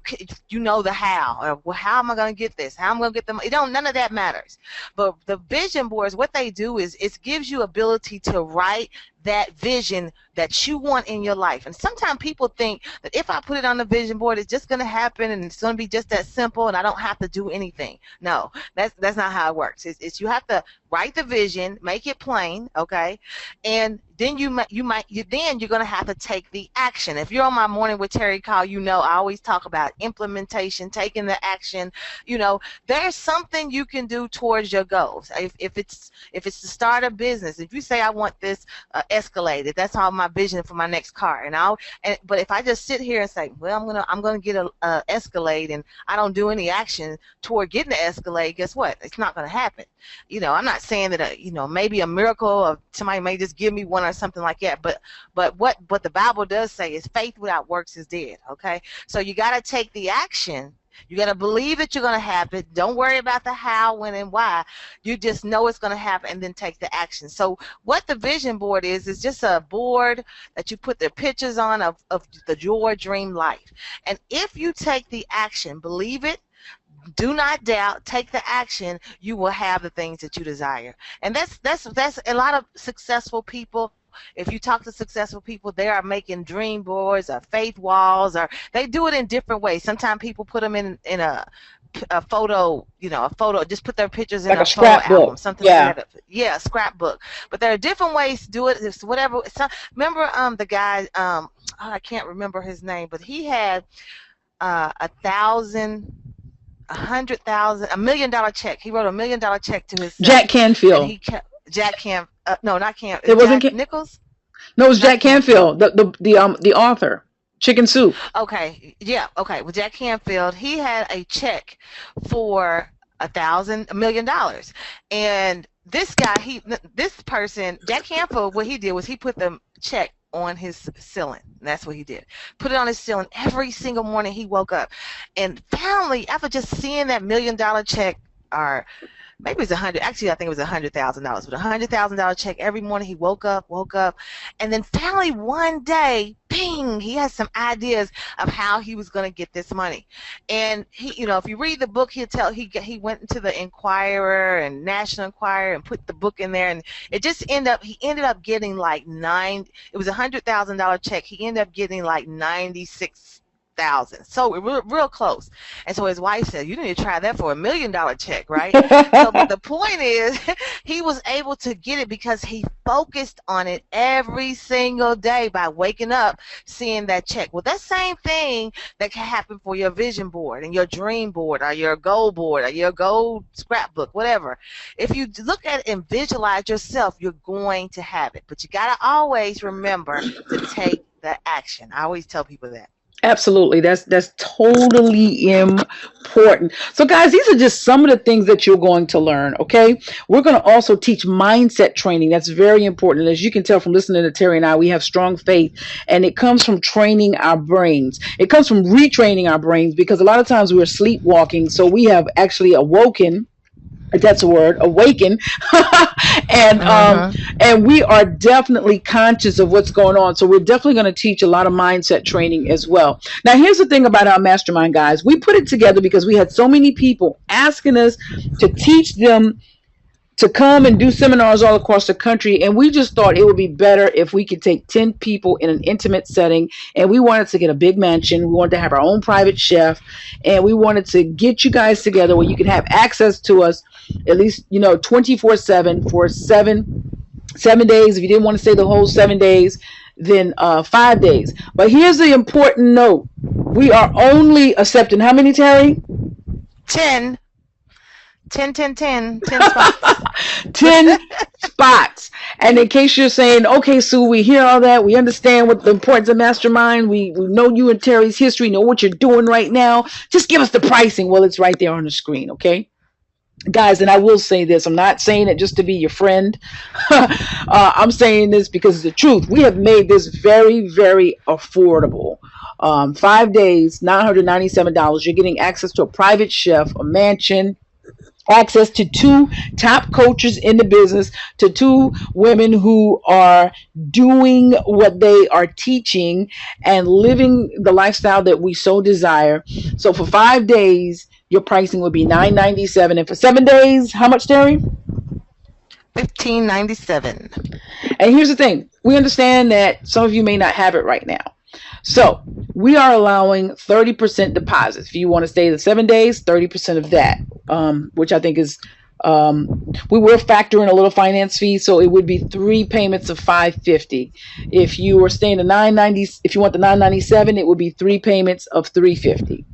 know the how, or well, how am I going to get this? How am I going to get them? None of that matters. But the vision boards, what they do is it gives you ability to write that vision that you want in your life. And sometimes people think that if I put it on the vision board, it's just going to happen and it's going to be just that simple and I don't have to do anything. No, that's not how it works. It's you have to write the vision, make it plain, okay? And then you're going to have to take the action. If you're on my Morning with Terri call, I always talk about implementation, taking the action. There's something you can do towards your goals. If it's to start a business, if you say I want this escalated, that's all my vision for my next car. But if I just sit here and say, well, I'm gonna get a Escalade, and I don't do any action toward getting the Escalade, guess what? It's not gonna happen. I'm not saying that maybe a miracle or somebody may just give me one or something like that. But what the Bible does say is faith without works is dead. Okay, so you got to take the action. You got to believe that you're going to happen. Don't worry about the how, when, and why. You just know it's going to happen and then take the action. So what the vision board is just a board that you put the pictures on of your dream life. And if you take the action, believe it, do not doubt, take the action, you will have the things that you desire. And that's a lot of successful people. If you talk to successful people, they are making dream boards or faith walls, or they do it in different ways. Sometimes people put them in a photo, a photo, just put their pictures in Like a a photo album, scrapbook. something like Yeah. that. Yeah, scrapbook. But there are different ways to do it. It's whatever. Remember the guy, I can't remember his name, but he had 1,000, 100,000, $1 million check. He wrote $1 million check to himself, Jack and Canfield. he kept Jack Cam. No, not Cam. It wasn't. Jack Nichols. No, it was Not Jack Canfield. Canfield, the author. Chicken Soup. Okay, yeah, okay. Well, Jack Canfield, he had a check for $1 million, and this guy, this person, Jack Canfield, what he did was he put the check on his ceiling. That's what he did. Put it on his ceiling every single morning he woke up, and finally, after just seeing that $1 million check, or maybe it was 100. Actually, I think it was $100,000. But $100,000 check every morning. He woke up, and then finally one day, bing! He had some ideas of how he was going to get this money. And he, if you read the book, he'll tell he went into the Enquirer and National Enquirer and put the book in there, and it just he ended up getting like It was $100,000 check. He ended up getting like 96,000. So real close. And so his wife said, you need to try that for $1 million check, right? So, but the point is, he was able to get it because he focused on it every single day by waking up, seeing that check. Well, that same thing that can happen for your vision board and your dream board or your goal board or your goal scrapbook, whatever. If you look at it and visualize yourself, you're going to have it. But you got to always remember to take the action. I always tell people that. Absolutely. That's totally important. So guys, these are just some of the things that you're going to learn, okay? We're going to also teach mindset training. That's very important. As you can tell from listening to Terri and I, we have strong faith, and it comes from training our brains. It comes from retraining our brains, because a lot of times we're sleepwalking. So we have actually awoken, if that's a word, awaken, and Mm-hmm. and we are definitely conscious of what's going on. So we're definitely going to teach a lot of mindset training as well. Now, here's the thing about our mastermind, guys. We put it together because we had so many people asking us to teach them to come and do seminars all across the country. And we just thought it would be better if we could take 10 people in an intimate setting. And we wanted to get a big mansion. We wanted to have our own private chef. And we wanted to get you guys together where you can have access to us at least, 24/7 for seven days. If you didn't want to stay the whole 7 days, then 5 days. But here's the important note. We are only accepting how many, Terri? 10, 10, 10, 10, 10 spots. 10 spots. And in case you're saying, okay, Sue, we hear all that. We understand what the importance of mastermind. We know you and Terri's history, know what you're doing right now. Just give us the pricing. Well, it's right there on the screen, okay? Guys, and I will say this. I'm not saying it just to be your friend. I'm saying this because it's the truth. We have made this very, very affordable. 5 days, $997. You're getting access to a private chef, a mansion, access to 2 top coaches in the business, to 2 women who are doing what they are teaching and living the lifestyle that we so desire. So for 5 days, your pricing would be $997, and for 7 days, how much, Terri? $15.97. And here's the thing: we understand that some of you may not have it right now. So we are allowing 30% deposits. If you want to stay the 7 days, 30% of that, which I think is, we will factor in a little finance fee, so it would be 3 payments of $550. If you were staying the if you want the $997, it would be 3 payments of $350.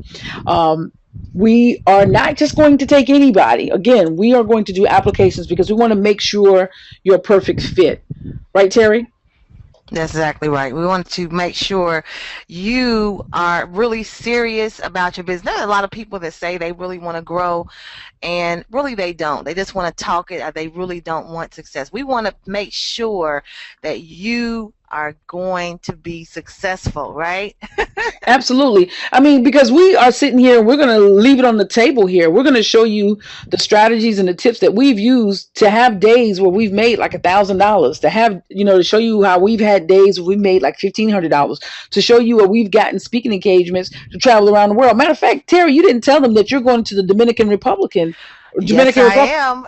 We are not just going to take anybody. Again, we are going to do applications because we want to make sure you're a perfect fit. Right, Terri? That's exactly right. We want to make sure you are really serious about your business. There are a lot of people that say they really want to grow, and really they don't. They just want to talk it, or they really don't want success. We want to make sure that you are going to be successful, right? Absolutely. I mean, because we are sitting here, we're going to leave it on the table here. We're going to show you the strategies and the tips that we've used to have days where we've made like $1,000, to have, to show you how we've had days where we made like $1,500, to show you where we've gotten speaking engagements to travel around the world. Matter of fact, Terri, you didn't tell them that you're going to the Yes, Dominican I am.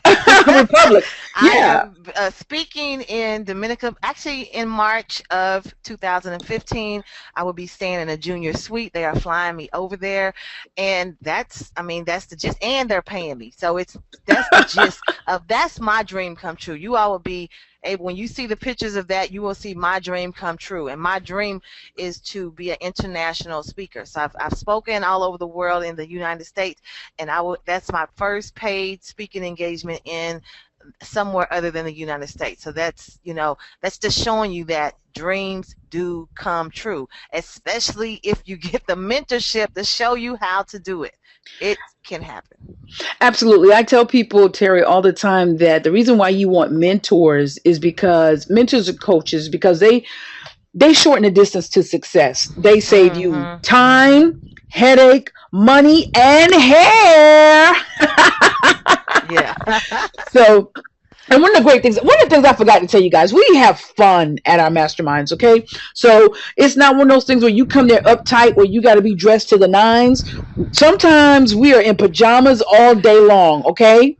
Republic. I Yeah. am speaking in Dominica, actually in March of 2015. I will be staying in a junior suite. They are flying me over there, and that's the gist. And they're paying me, so that's the gist of that's my dream come true. You all will be able, when you see the pictures of that, you will see my dream come true. And my dream is to be an international speaker. So I've spoken all over the world in the United States, and that's my first paid speaking engagement in somewhere other than the United States. So that's just showing you that dreams do come true, especially if you get the mentorship to show you how to do it. It can happen. Absolutely. I tell people, Terri, all the time that the reason why you want mentors is because mentors are coaches, because they shorten the distance to success. They save you time, headache, money, and hair. Yeah. So, and one of the things I forgot to tell you guys, we have fun at our masterminds, okay? So it's not one of those things where you come there uptight, where you got to be dressed to the nines. Sometimes we are in pajamas all day long, okay?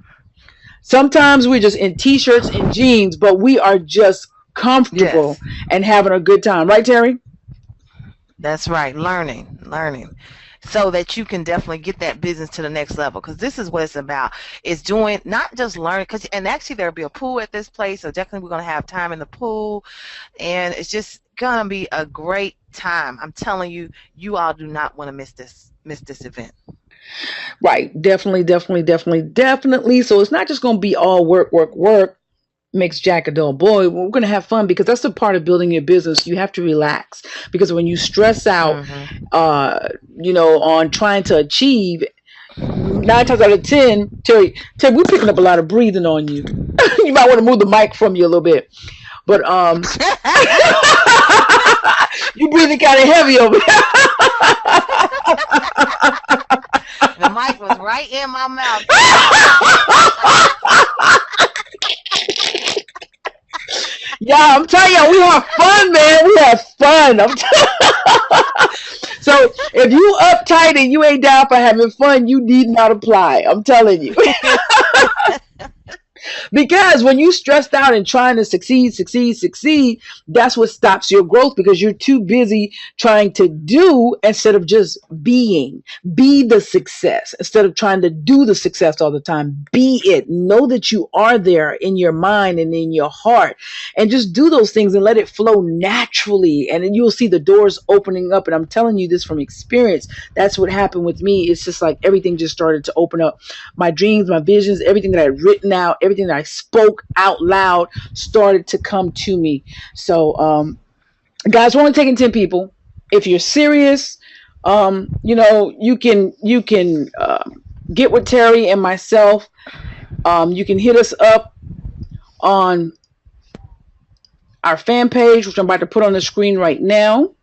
Sometimes we're just in t-shirts and jeans, but we are just comfortable and having a good time. Right, Terri? That's right. Learning. So that you can definitely get that business to the next level, because this is what it's about. It's doing, not just learning, and actually there'll be a pool at this place, so definitely we're going to have time in the pool, and it's just going to be a great time. I'm telling you, you all do not want to miss this event. Right. Definitely. So it's not just going to be all work makes Jack a dull boy. We're going to have fun, because that's the part of building your business. You have to relax, because when you stress out, on trying to achieve, 9 times out of 10, Terri, we're picking up a lot of breathing on you. You might want to move the mic from you a little bit, but you breathing kind of heavy over there. The mic was right in my mouth. Yeah, I'm telling you, we have fun, man. We have fun. So if you uptight and you ain't down for having fun, you need not apply. I'm telling you. Because when you stressed out and trying to succeed, that's what stops your growth, because you're too busy trying to do instead of just being. Be the success instead of trying to do the success all the time. Be it. Know that you are there in your mind and in your heart, and just do those things and let it flow naturally. And then you'll see the doors opening up. And I'm telling you this from experience. That's what happened with me. It's just like everything just started to open up. My dreams, my visions, everything that I'd written out, everything that I spoke out loud started to come to me. So, guys, we're only taking 10 people. If you're serious, you can get with Terri and myself. You can hit us up on our fan page, which I'm about to put on the screen right now.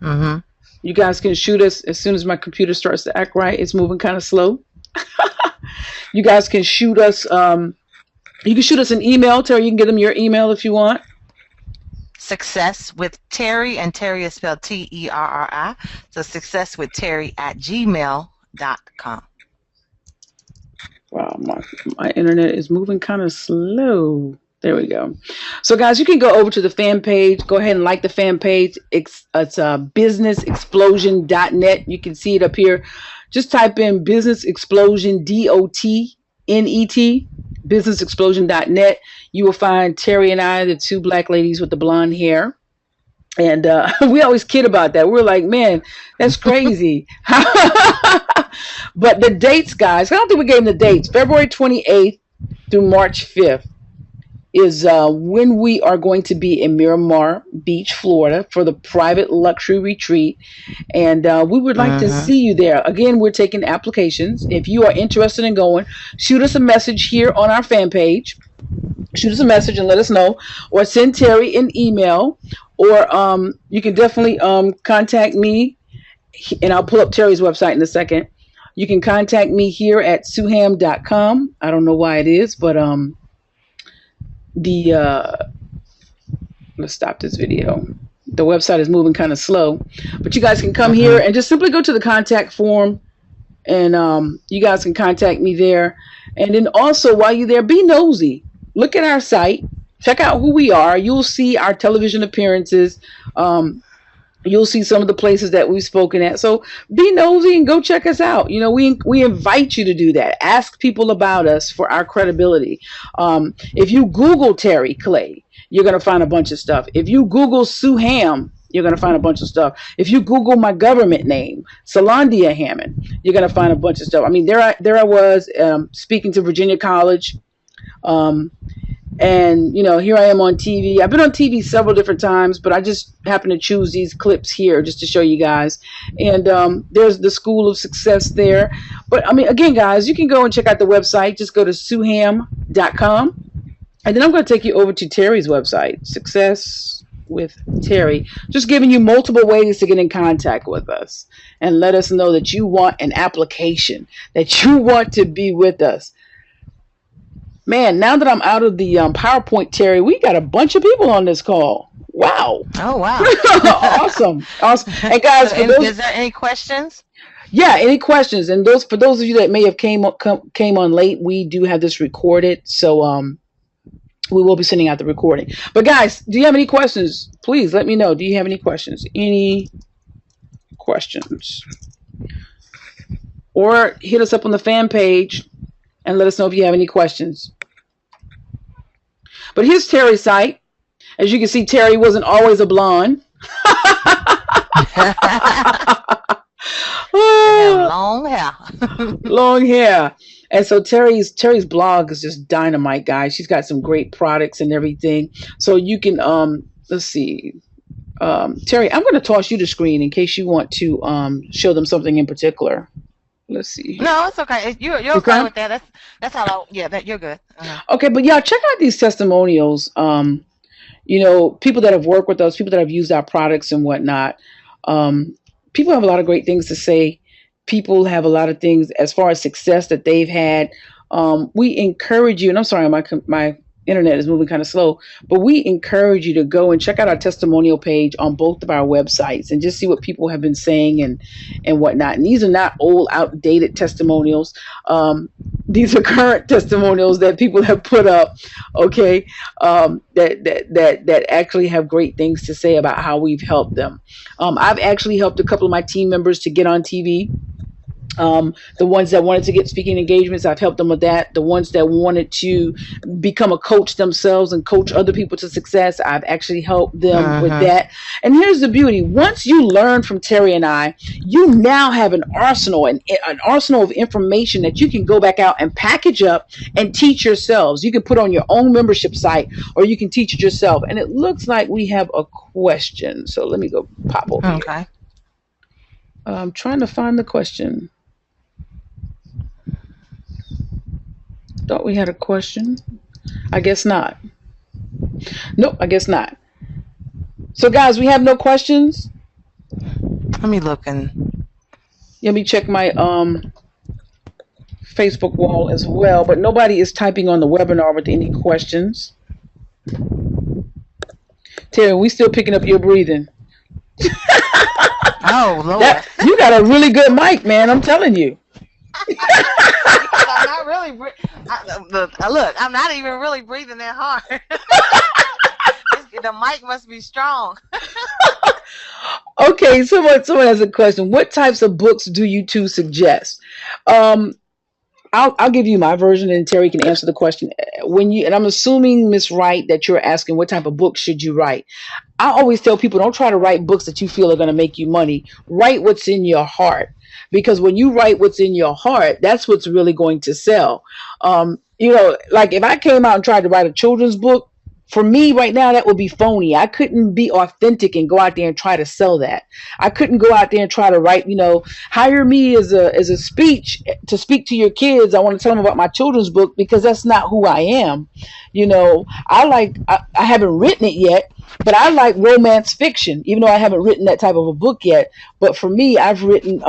You guys can shoot us as soon as my computer starts to act right. It's moving kind of slow. You guys can shoot us. You can shoot us an email, Terri. You can give them your email if you want. Success with Terri, and Terri is spelled Terri. So success with Terri at gmail.com. Wow, my internet is moving kind of slow. There we go. So, guys, you can go over to the fan page. Go ahead and like the fan page. It's businessexplosion.net. You can see it up here. Just type in Business Explosion, DOTNET, businessexplosion.net. You will find Terri and I, the two black ladies with the blonde hair. And we always kid about that. We're like, man, that's crazy. But the dates, guys, I don't think we gave them the dates. February 28th through March 5th is when we are going to be in Miramar Beach, Florida, for the private luxury retreat. And we would like to see you there. Again, we're taking applications. If you are interested in going, shoot us a message here on our fan page. Shoot us a message and let us know, or send Terri an email, or you can definitely contact me, and I'll pull up Terri's website in a second. You can contact me here at suham.com. I don't know why it is, but the let's stop this video. The website is moving kind of slow, but you guys can come here and just simply go to the contact form, and you guys can contact me there. And then also, while you're there, be nosy. Look at our site. Check out who we are. You'll see our television appearances. You'll see some of the places that we've spoken at. So be nosy and go check us out. You know, we invite you to do that. Ask people about us for our credibility. If you Google Terri Clay, you're going to find a bunch of stuff. If you Google Sue Ham, you're going to find a bunch of stuff. If you Google my government name, Solandia Hammond, you're going to find a bunch of stuff. I mean, there I was speaking to Virginia College. And, you know, here I am on TV. I've been on TV several different times, but I just happen to choose these clips here just to show you guys. And there's the School of Success there. But, I mean, again, guys, you can go and check out the website. Just go to suham.com. And then I'm going to take you over to Terri's website, Success with Terri. Just giving you multiple ways to get in contact with us and let us know that you want an application, that you want to be with us. Man, now that I'm out of the PowerPoint, Terri, we got a bunch of people on this call. Wow. Oh, wow. Awesome. And guys, is there any questions? Yeah, any questions? And for those of you that may have came on late, we do have this recorded. So we will be sending out the recording. But guys, do you have any questions? Please let me know. Do you have any questions? Any questions? Or hit us up on the fan page and let us know if you have any questions. But here's Terri's site. As you can see, Terri wasn't always a blonde. Long hair. Long hair. And so Terri's blog is just dynamite, guys. She's got some great products and everything. So you can let's see. Terri, I'm going to toss you the screen in case you want to show them something in particular. Let's see. No, it's okay. You're okay with that. That's all. You're good. Okay, but yeah, check out these testimonials. You know, people that have worked with us, people that have used our products and whatnot. People have a lot of great things to say. People have a lot of things as far as success that they've had. We encourage you, and I'm sorry, my internet is moving kind of slow, but we encourage you to go and check out our testimonial page on both of our websites and just see what people have been saying and whatnot. And these are not old, outdated testimonials. These are current testimonials that people have put up, okay, that actually have great things to say about how we've helped them. I've actually helped a couple of my team members to get on TV. The ones that wanted to get speaking engagements, I've helped them with that. The ones that wanted to become a coach themselves and coach other people to success, I've actually helped them with that. And here's the beauty. Once you learn from Terri and I, you now have an arsenal of information that you can go back out and package up and teach yourselves. You can put on your own membership site, or you can teach it yourself. And it looks like we have a question. So let me go pop over here. I'm trying to find the question. Thought we had a question. I guess not. Nope, I guess not. So guys, we have no questions. Let me look and let me check my Facebook wall as well, but nobody is typing on the webinar with any questions. Terri, we still picking up your breathing. Oh, Lord. You got a really good mic, man. I'm telling you. I'm not really. Look, I'm not even really breathing that hard. The mic must be strong. Okay, someone has a question. What types of books do you two suggest? I'll give you my version, and Terri can answer the question. And I'm assuming, Miss Wright, that you're asking what type of book should you write. I always tell people, don't try to write books that you feel are going to make you money. Write what's in your heart, because when you write what's in your heart, that's what's really going to sell. You know, like if I came out and tried to write a children's book, for me right now, that would be phony. I couldn't be authentic and go out there and try to sell that. I couldn't go out there and try to write, you know, hire me as a speech to speak to your kids. I want to tell them about my children's book, because that's not who I am. You know, I haven't written it yet, But I like romance fiction, even though I haven't written that type of a book yet. But for me, I've written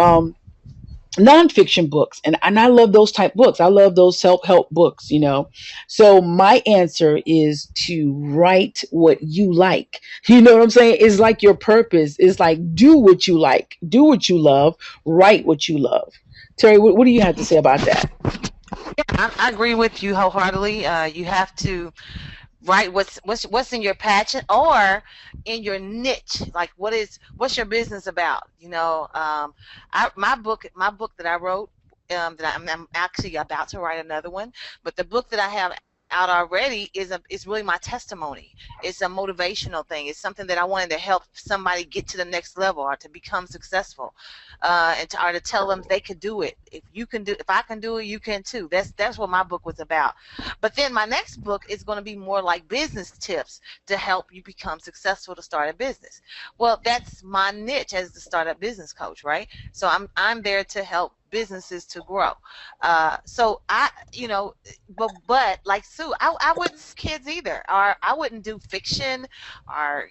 nonfiction books, and I love those type books. I love those self-help books, you know. So my answer is to write what you like. You know what I'm saying? It's like your purpose is like, do what you like, do what you love, write what you love. Terry, what do you have to say about that? I agree with you wholeheartedly. You have to write what's in your passion or in your niche. Like what's your business about? My book that I wrote, I'm actually about to write another one, but the book that I have out already is really my testimony. It's a motivational thing. It's something that I wanted to help somebody get to the next level or to become successful, or to tell them they could do it. If I can do it, you can too. That's what my book was about. But then my next book is going to be more like business tips to help you become successful to start a business. Well, that's my niche as the startup business coach, right? So I'm there to help businesses to grow. So but like Sue, I wouldn't do kids either, or I wouldn't do fiction, or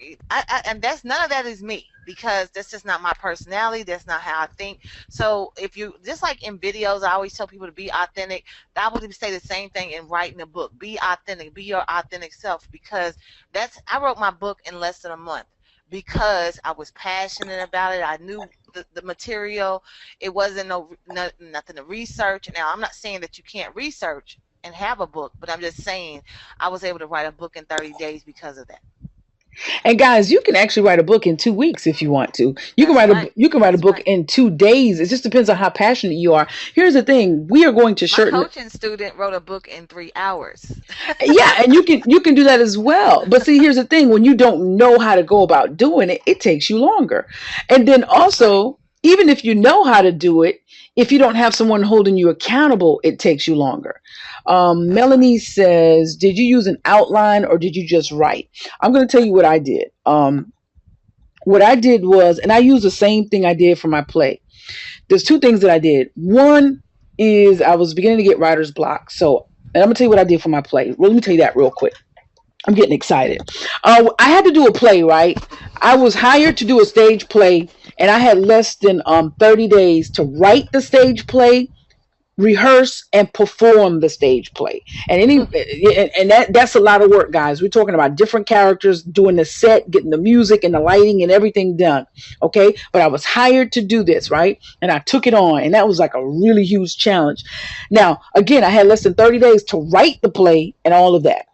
and that's none of that is me, because that's just not my personality. That's not how I think. So if you just like in videos, I always tell people to be authentic. I would say the same thing in writing a book. Be authentic. Be your authentic self, because I wrote my book in less than a month because I was passionate about it. I knew the material. It wasn't nothing to research. Now, I'm not saying that you can't research and have a book, but I'm just saying I was able to write a book in 30 days because of that. And guys, you can actually write a book in 2 weeks if you want to. That's right. You can write a That's book right. in 2 days. It just depends on how passionate you are. Here's the thing: we are going to My shorten. coaching student wrote a book in 3 hours. Yeah, and you can do that as well. But see, here's the thing: when you don't know how to go about doing it, it takes you longer. And then That's right. also, even if you know how to do it, if you don't have someone holding you accountable, it takes you longer. That's right. Melanie says, "Did you use an outline or did you just write?" I'm going to tell you what I did. What I did was, and I used the same thing I did for my play. There's two things that I did. One is I was beginning to get writer's block. So, and I'm gonna tell you what I did for my play. Well, let me tell you that real quick. I'm getting excited. I had to do a play, right? I was hired to do a stage play, and I had less than 30 days to write the stage play, rehearse, and perform the stage play. And that's a lot of work, guys. We're talking about different characters, doing the set, getting the music and the lighting and everything done. Okay, but I was hired to do this, right? And I took it on, and that was like a really huge challenge. Now, again, I had less than 30 days to write the play and all of that.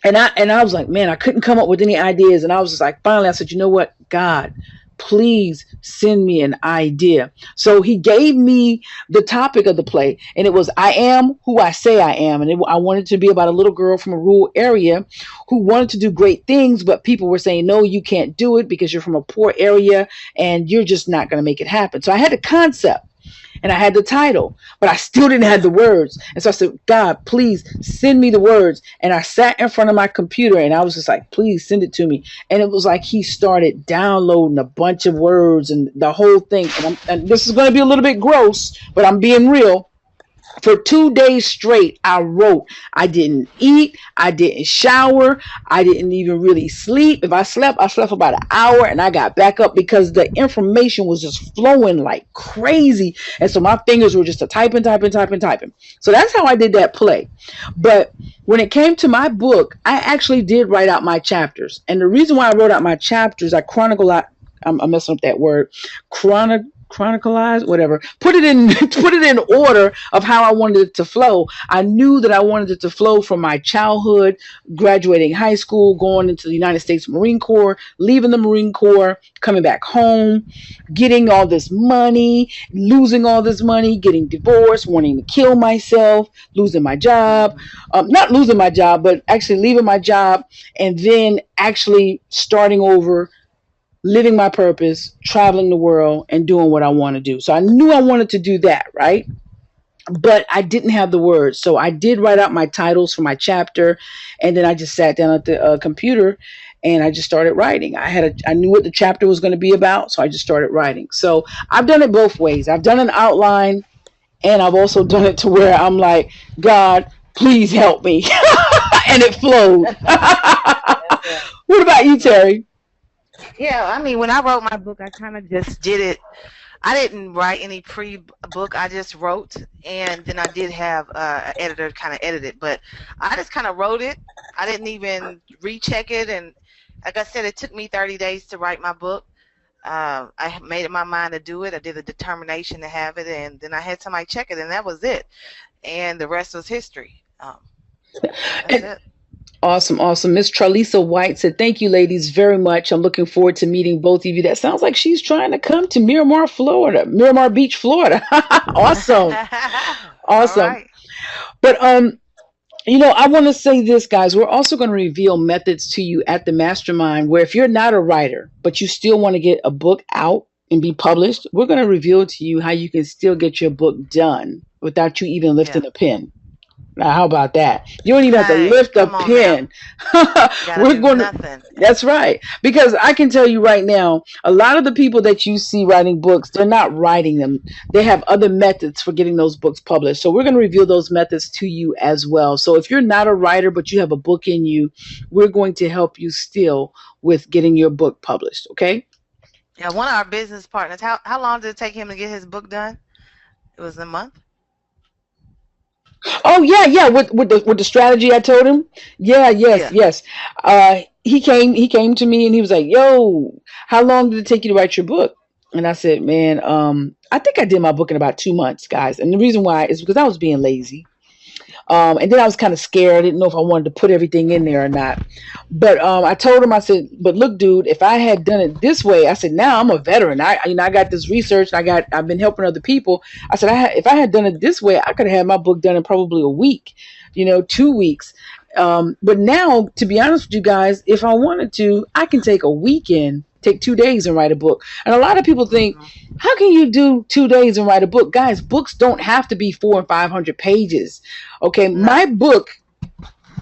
And I was like, man, I couldn't come up with any ideas. And I was just like, finally, I said, you know what, God, please send me an idea. So he gave me the topic of the play, and it was I am who I say I am. And I wanted to be about a little girl from a rural area who wanted to do great things, but people were saying, no, you can't do it because you're from a poor area and you're just not going to make it happen. So I had the concept and I had the title, but I still didn't have the words. And so I said, God, please send me the words. And I sat in front of my computer and I was just like, please send it to me. And it was like he started downloading a bunch of words and the whole thing. And this is going to be a little bit gross, but I'm being real. For 2 days straight, I wrote. I didn't eat. I didn't shower. I didn't even really sleep. If I slept for about an hour and I got back up because the information was just flowing like crazy. And so my fingers were just a typing, typing, typing, typing. So that's how I did that play. But when it came to my book, I actually did write out my chapters. And the reason why I wrote out my chapters, I chronicle out, I'm messing up that word, chronicleize, whatever, put it in put it in order of how I wanted it to flow. I knew that I wanted it to flow from my childhood, graduating high school, going into the United States Marine Corps, leaving the Marine Corps, coming back home, getting all this money, losing all this money, getting divorced, wanting to kill myself, losing my job, not losing my job, but actually leaving my job, and then actually starting over, living my purpose, traveling the world, and doing what I want to do. So I knew I wanted to do that, right? But I didn't have the words. So I did write out my titles for my chapter, and then I just sat down at the computer and I just started writing. I knew what the chapter was going to be about, so I just started writing. So I've done it both ways. I've done an outline, and I've also done it to where I'm like, God, please help me, and it flowed. That's right. That's right. What about you, Terri? Yeah, I mean, when I wrote my book, I kind of just did it. I didn't write any pre-book. I just wrote, and then I did have an editor kind of edit it, but I just kind of wrote it. I didn't even recheck it, and like I said, it took me 30 days to write my book. I made up my mind to do it. I did a determination to have it, and then I had somebody check it, and that was it. And the rest was history. That's And it. awesome, awesome. Miss Tralisa White said, "Thank you, ladies, very much. I'm looking forward to meeting both of you." That sounds like she's trying to come to Miramar, Florida, Miramar Beach, Florida. Awesome, All awesome. right. But I want to say this, guys. We're also going to reveal methods to you at the mastermind where if you're not a writer, but you still want to get a book out and be published, we're going to reveal to you how you can still get your book done without you even Yeah. lifting a pen. Now, how about that? You don't even have to Hey, lift a come on now. pen. Gotta We're do going to, nothing. that's right. Because I can tell you right now, a lot of the people that you see writing books, they're not writing them. They have other methods for getting those books published. So we're going to reveal those methods to you as well. So if you're not a writer, but you have a book in you, we're going to help you still with getting your book published. Okay? Yeah, one of our business partners. How long did it take him to get his book done? It was a month. Oh yeah, yeah. With the strategy I told him. Yeah, yes, Yeah. yes. He came to me and he was like, "Yo, how long did it take you to write your book?" And I said, "Man, I think I did my book in about 2 months, guys." And the reason why is because I was being lazy. And then I was kind of scared. I didn't know if I wanted to put everything in there or not. But I told him, I said, "But look, dude, if I had done it this way," I said, "Now I'm a veteran. I got this research. And I've been helping other people." I said, if I had done it this way, I could have had my book done in probably a week, 2 weeks. But now, to be honest with you guys, if I wanted to, I can take a weekend, take 2 days and write a book. And a lot of people think, Hmm. how can you do 2 days and write a book? Guys, books don't have to be 400 and 500 pages. Okay, No. my book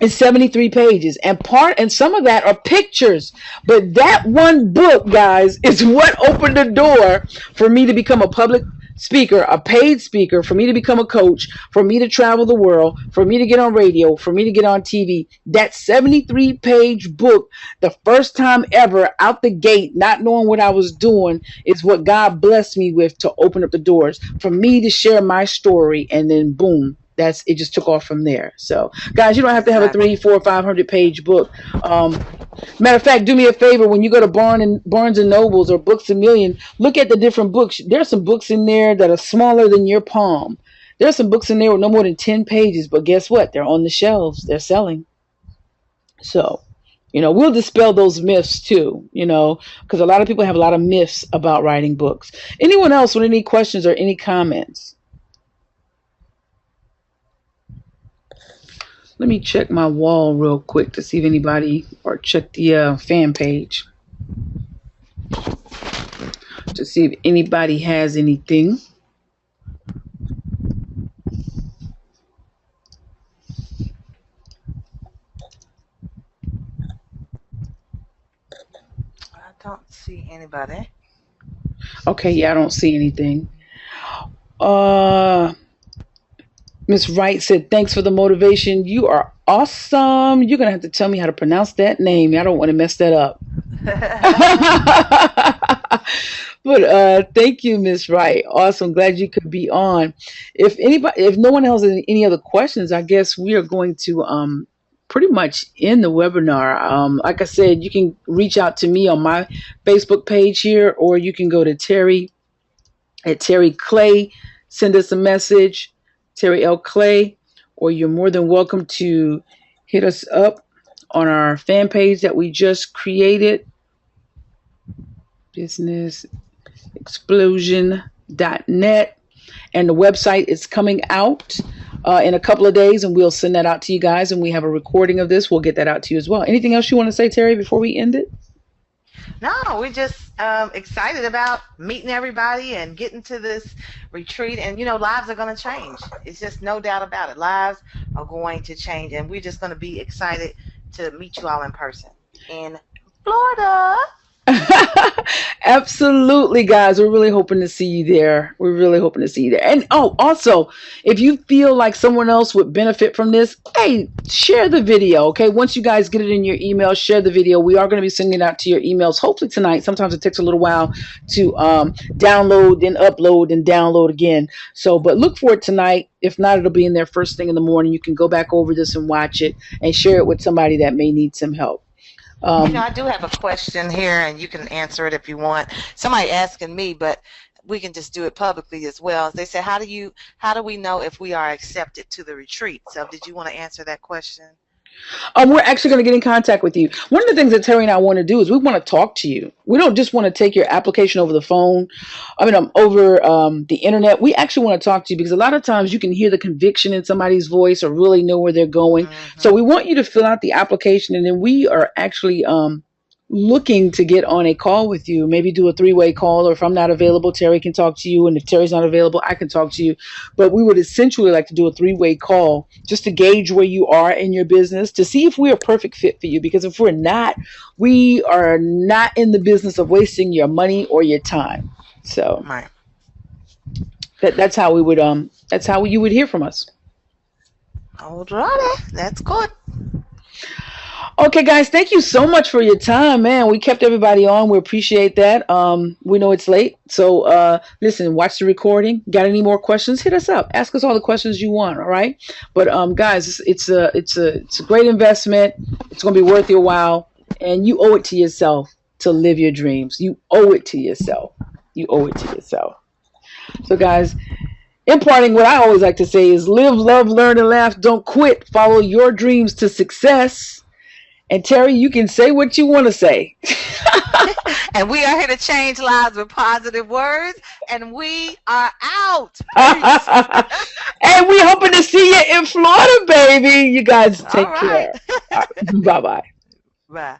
is 73 pages, and some of that are pictures. But that one book, guys, is what opened the door for me to become a public speaker, a paid speaker, for me to become a coach, for me to travel the world, for me to get on radio, for me to get on TV. That 73-page book, the first time ever out the gate, not knowing what I was doing, is what God blessed me with to open up the doors for me to share my story. And then boom, that's it, just took off from there. So guys, you don't have to have a Exactly. 300, 400, 500 page book. Matter of fact, do me a favor, when you go to Barnes and Nobles or Books a Million, look at the different books. There's some books in there that are smaller than your palm. There's some books in there with no more than 10 pages, but guess what? They're on the shelves. They're selling. So, we'll dispel those myths too, because a lot of people have a lot of myths about writing books. Anyone else with any questions or any comments? Let me check my wall real quick to see if anybody, or check the fan page to see if anybody has anything. I don't see anybody. Okay, yeah, I don't see anything. Uh, Miss Wright said, "Thanks for the motivation. You are awesome. You're gonna have to tell me how to pronounce that name. I don't want to mess that up." But thank you, Miss Wright. Awesome. Glad you could be on. If no one else has any other questions, I guess we are going to pretty much end the webinar. Like I said, you can reach out to me on my Facebook page here, or you can go to Terri at Terri Clay, send us a message, Terri L. Clay, or you're more than welcome to hit us up on our fan page that we just created, businessexplosion.net. And the website is coming out in a couple of days, and we'll send that out to you guys. And we have a recording of this. We'll get that out to you as well. Anything else you want to say, Terri, before we end it? No, we're just excited about meeting everybody and getting to this retreat. And, lives are going to change. It's just no doubt about it. Lives are going to change. And we're just going to be excited to meet you all in person in Florida. Absolutely, guys. We're really hoping to see you there. We're really hoping to see you there. And oh, also, if you feel like someone else would benefit from this, hey, share the video. Okay. Once you guys get it in your email, share the video. We are going to be sending it out to your emails hopefully tonight. Sometimes it takes a little while to download, then upload, and download again. So, but look for it tonight. If not, it'll be in there first thing in the morning. You can go back over this and watch it and share it with somebody that may need some help. Um, I do have a question here, and you can answer it if you want. Somebody asking me, but we can just do it publicly as well. They said, how do we know if we are accepted to the retreat? So, did you want to answer that question? we're actually going to get in contact with you. One of the things that Terry and I want to do is we want to talk to you. We don't just want to take your application over the phone. Over the internet. We actually want to talk to you because a lot of times you can hear the conviction in somebody's voice or really know where they're going. So Mm-hmm. we want you to fill out the application, and then we are actually looking to get on a call with you, maybe do a three-way call, or if I'm not available, Terry can talk to you, and if Terry's not available, I can talk to you. But we would essentially like to do a three-way call just to gauge where you are in your business, to see if we're a perfect fit for you, because if we're not, we are not in the business of wasting your money or your time. So Right. that's how we would that's how you would hear from us. All righty. That's good. Okay, guys, thank you so much for your time, man. We kept everybody on. We appreciate that. We know it's late, so listen, watch the recording. Got any more questions? Hit us up. Ask us all the questions you want. All right. But guys, it's a great investment. It's going to be worth your while, and you owe it to yourself to live your dreams. You owe it to yourself. You owe it to yourself. So, guys, in parting, what I always like to say is live, love, learn, and laugh. Don't quit. Follow your dreams to success. And Terry, you can say what you want to say. And we are here to change lives with positive words. And we are out. Peace. And we hoping to see you in Florida, baby. You guys All take right. care. Bye bye. Bye.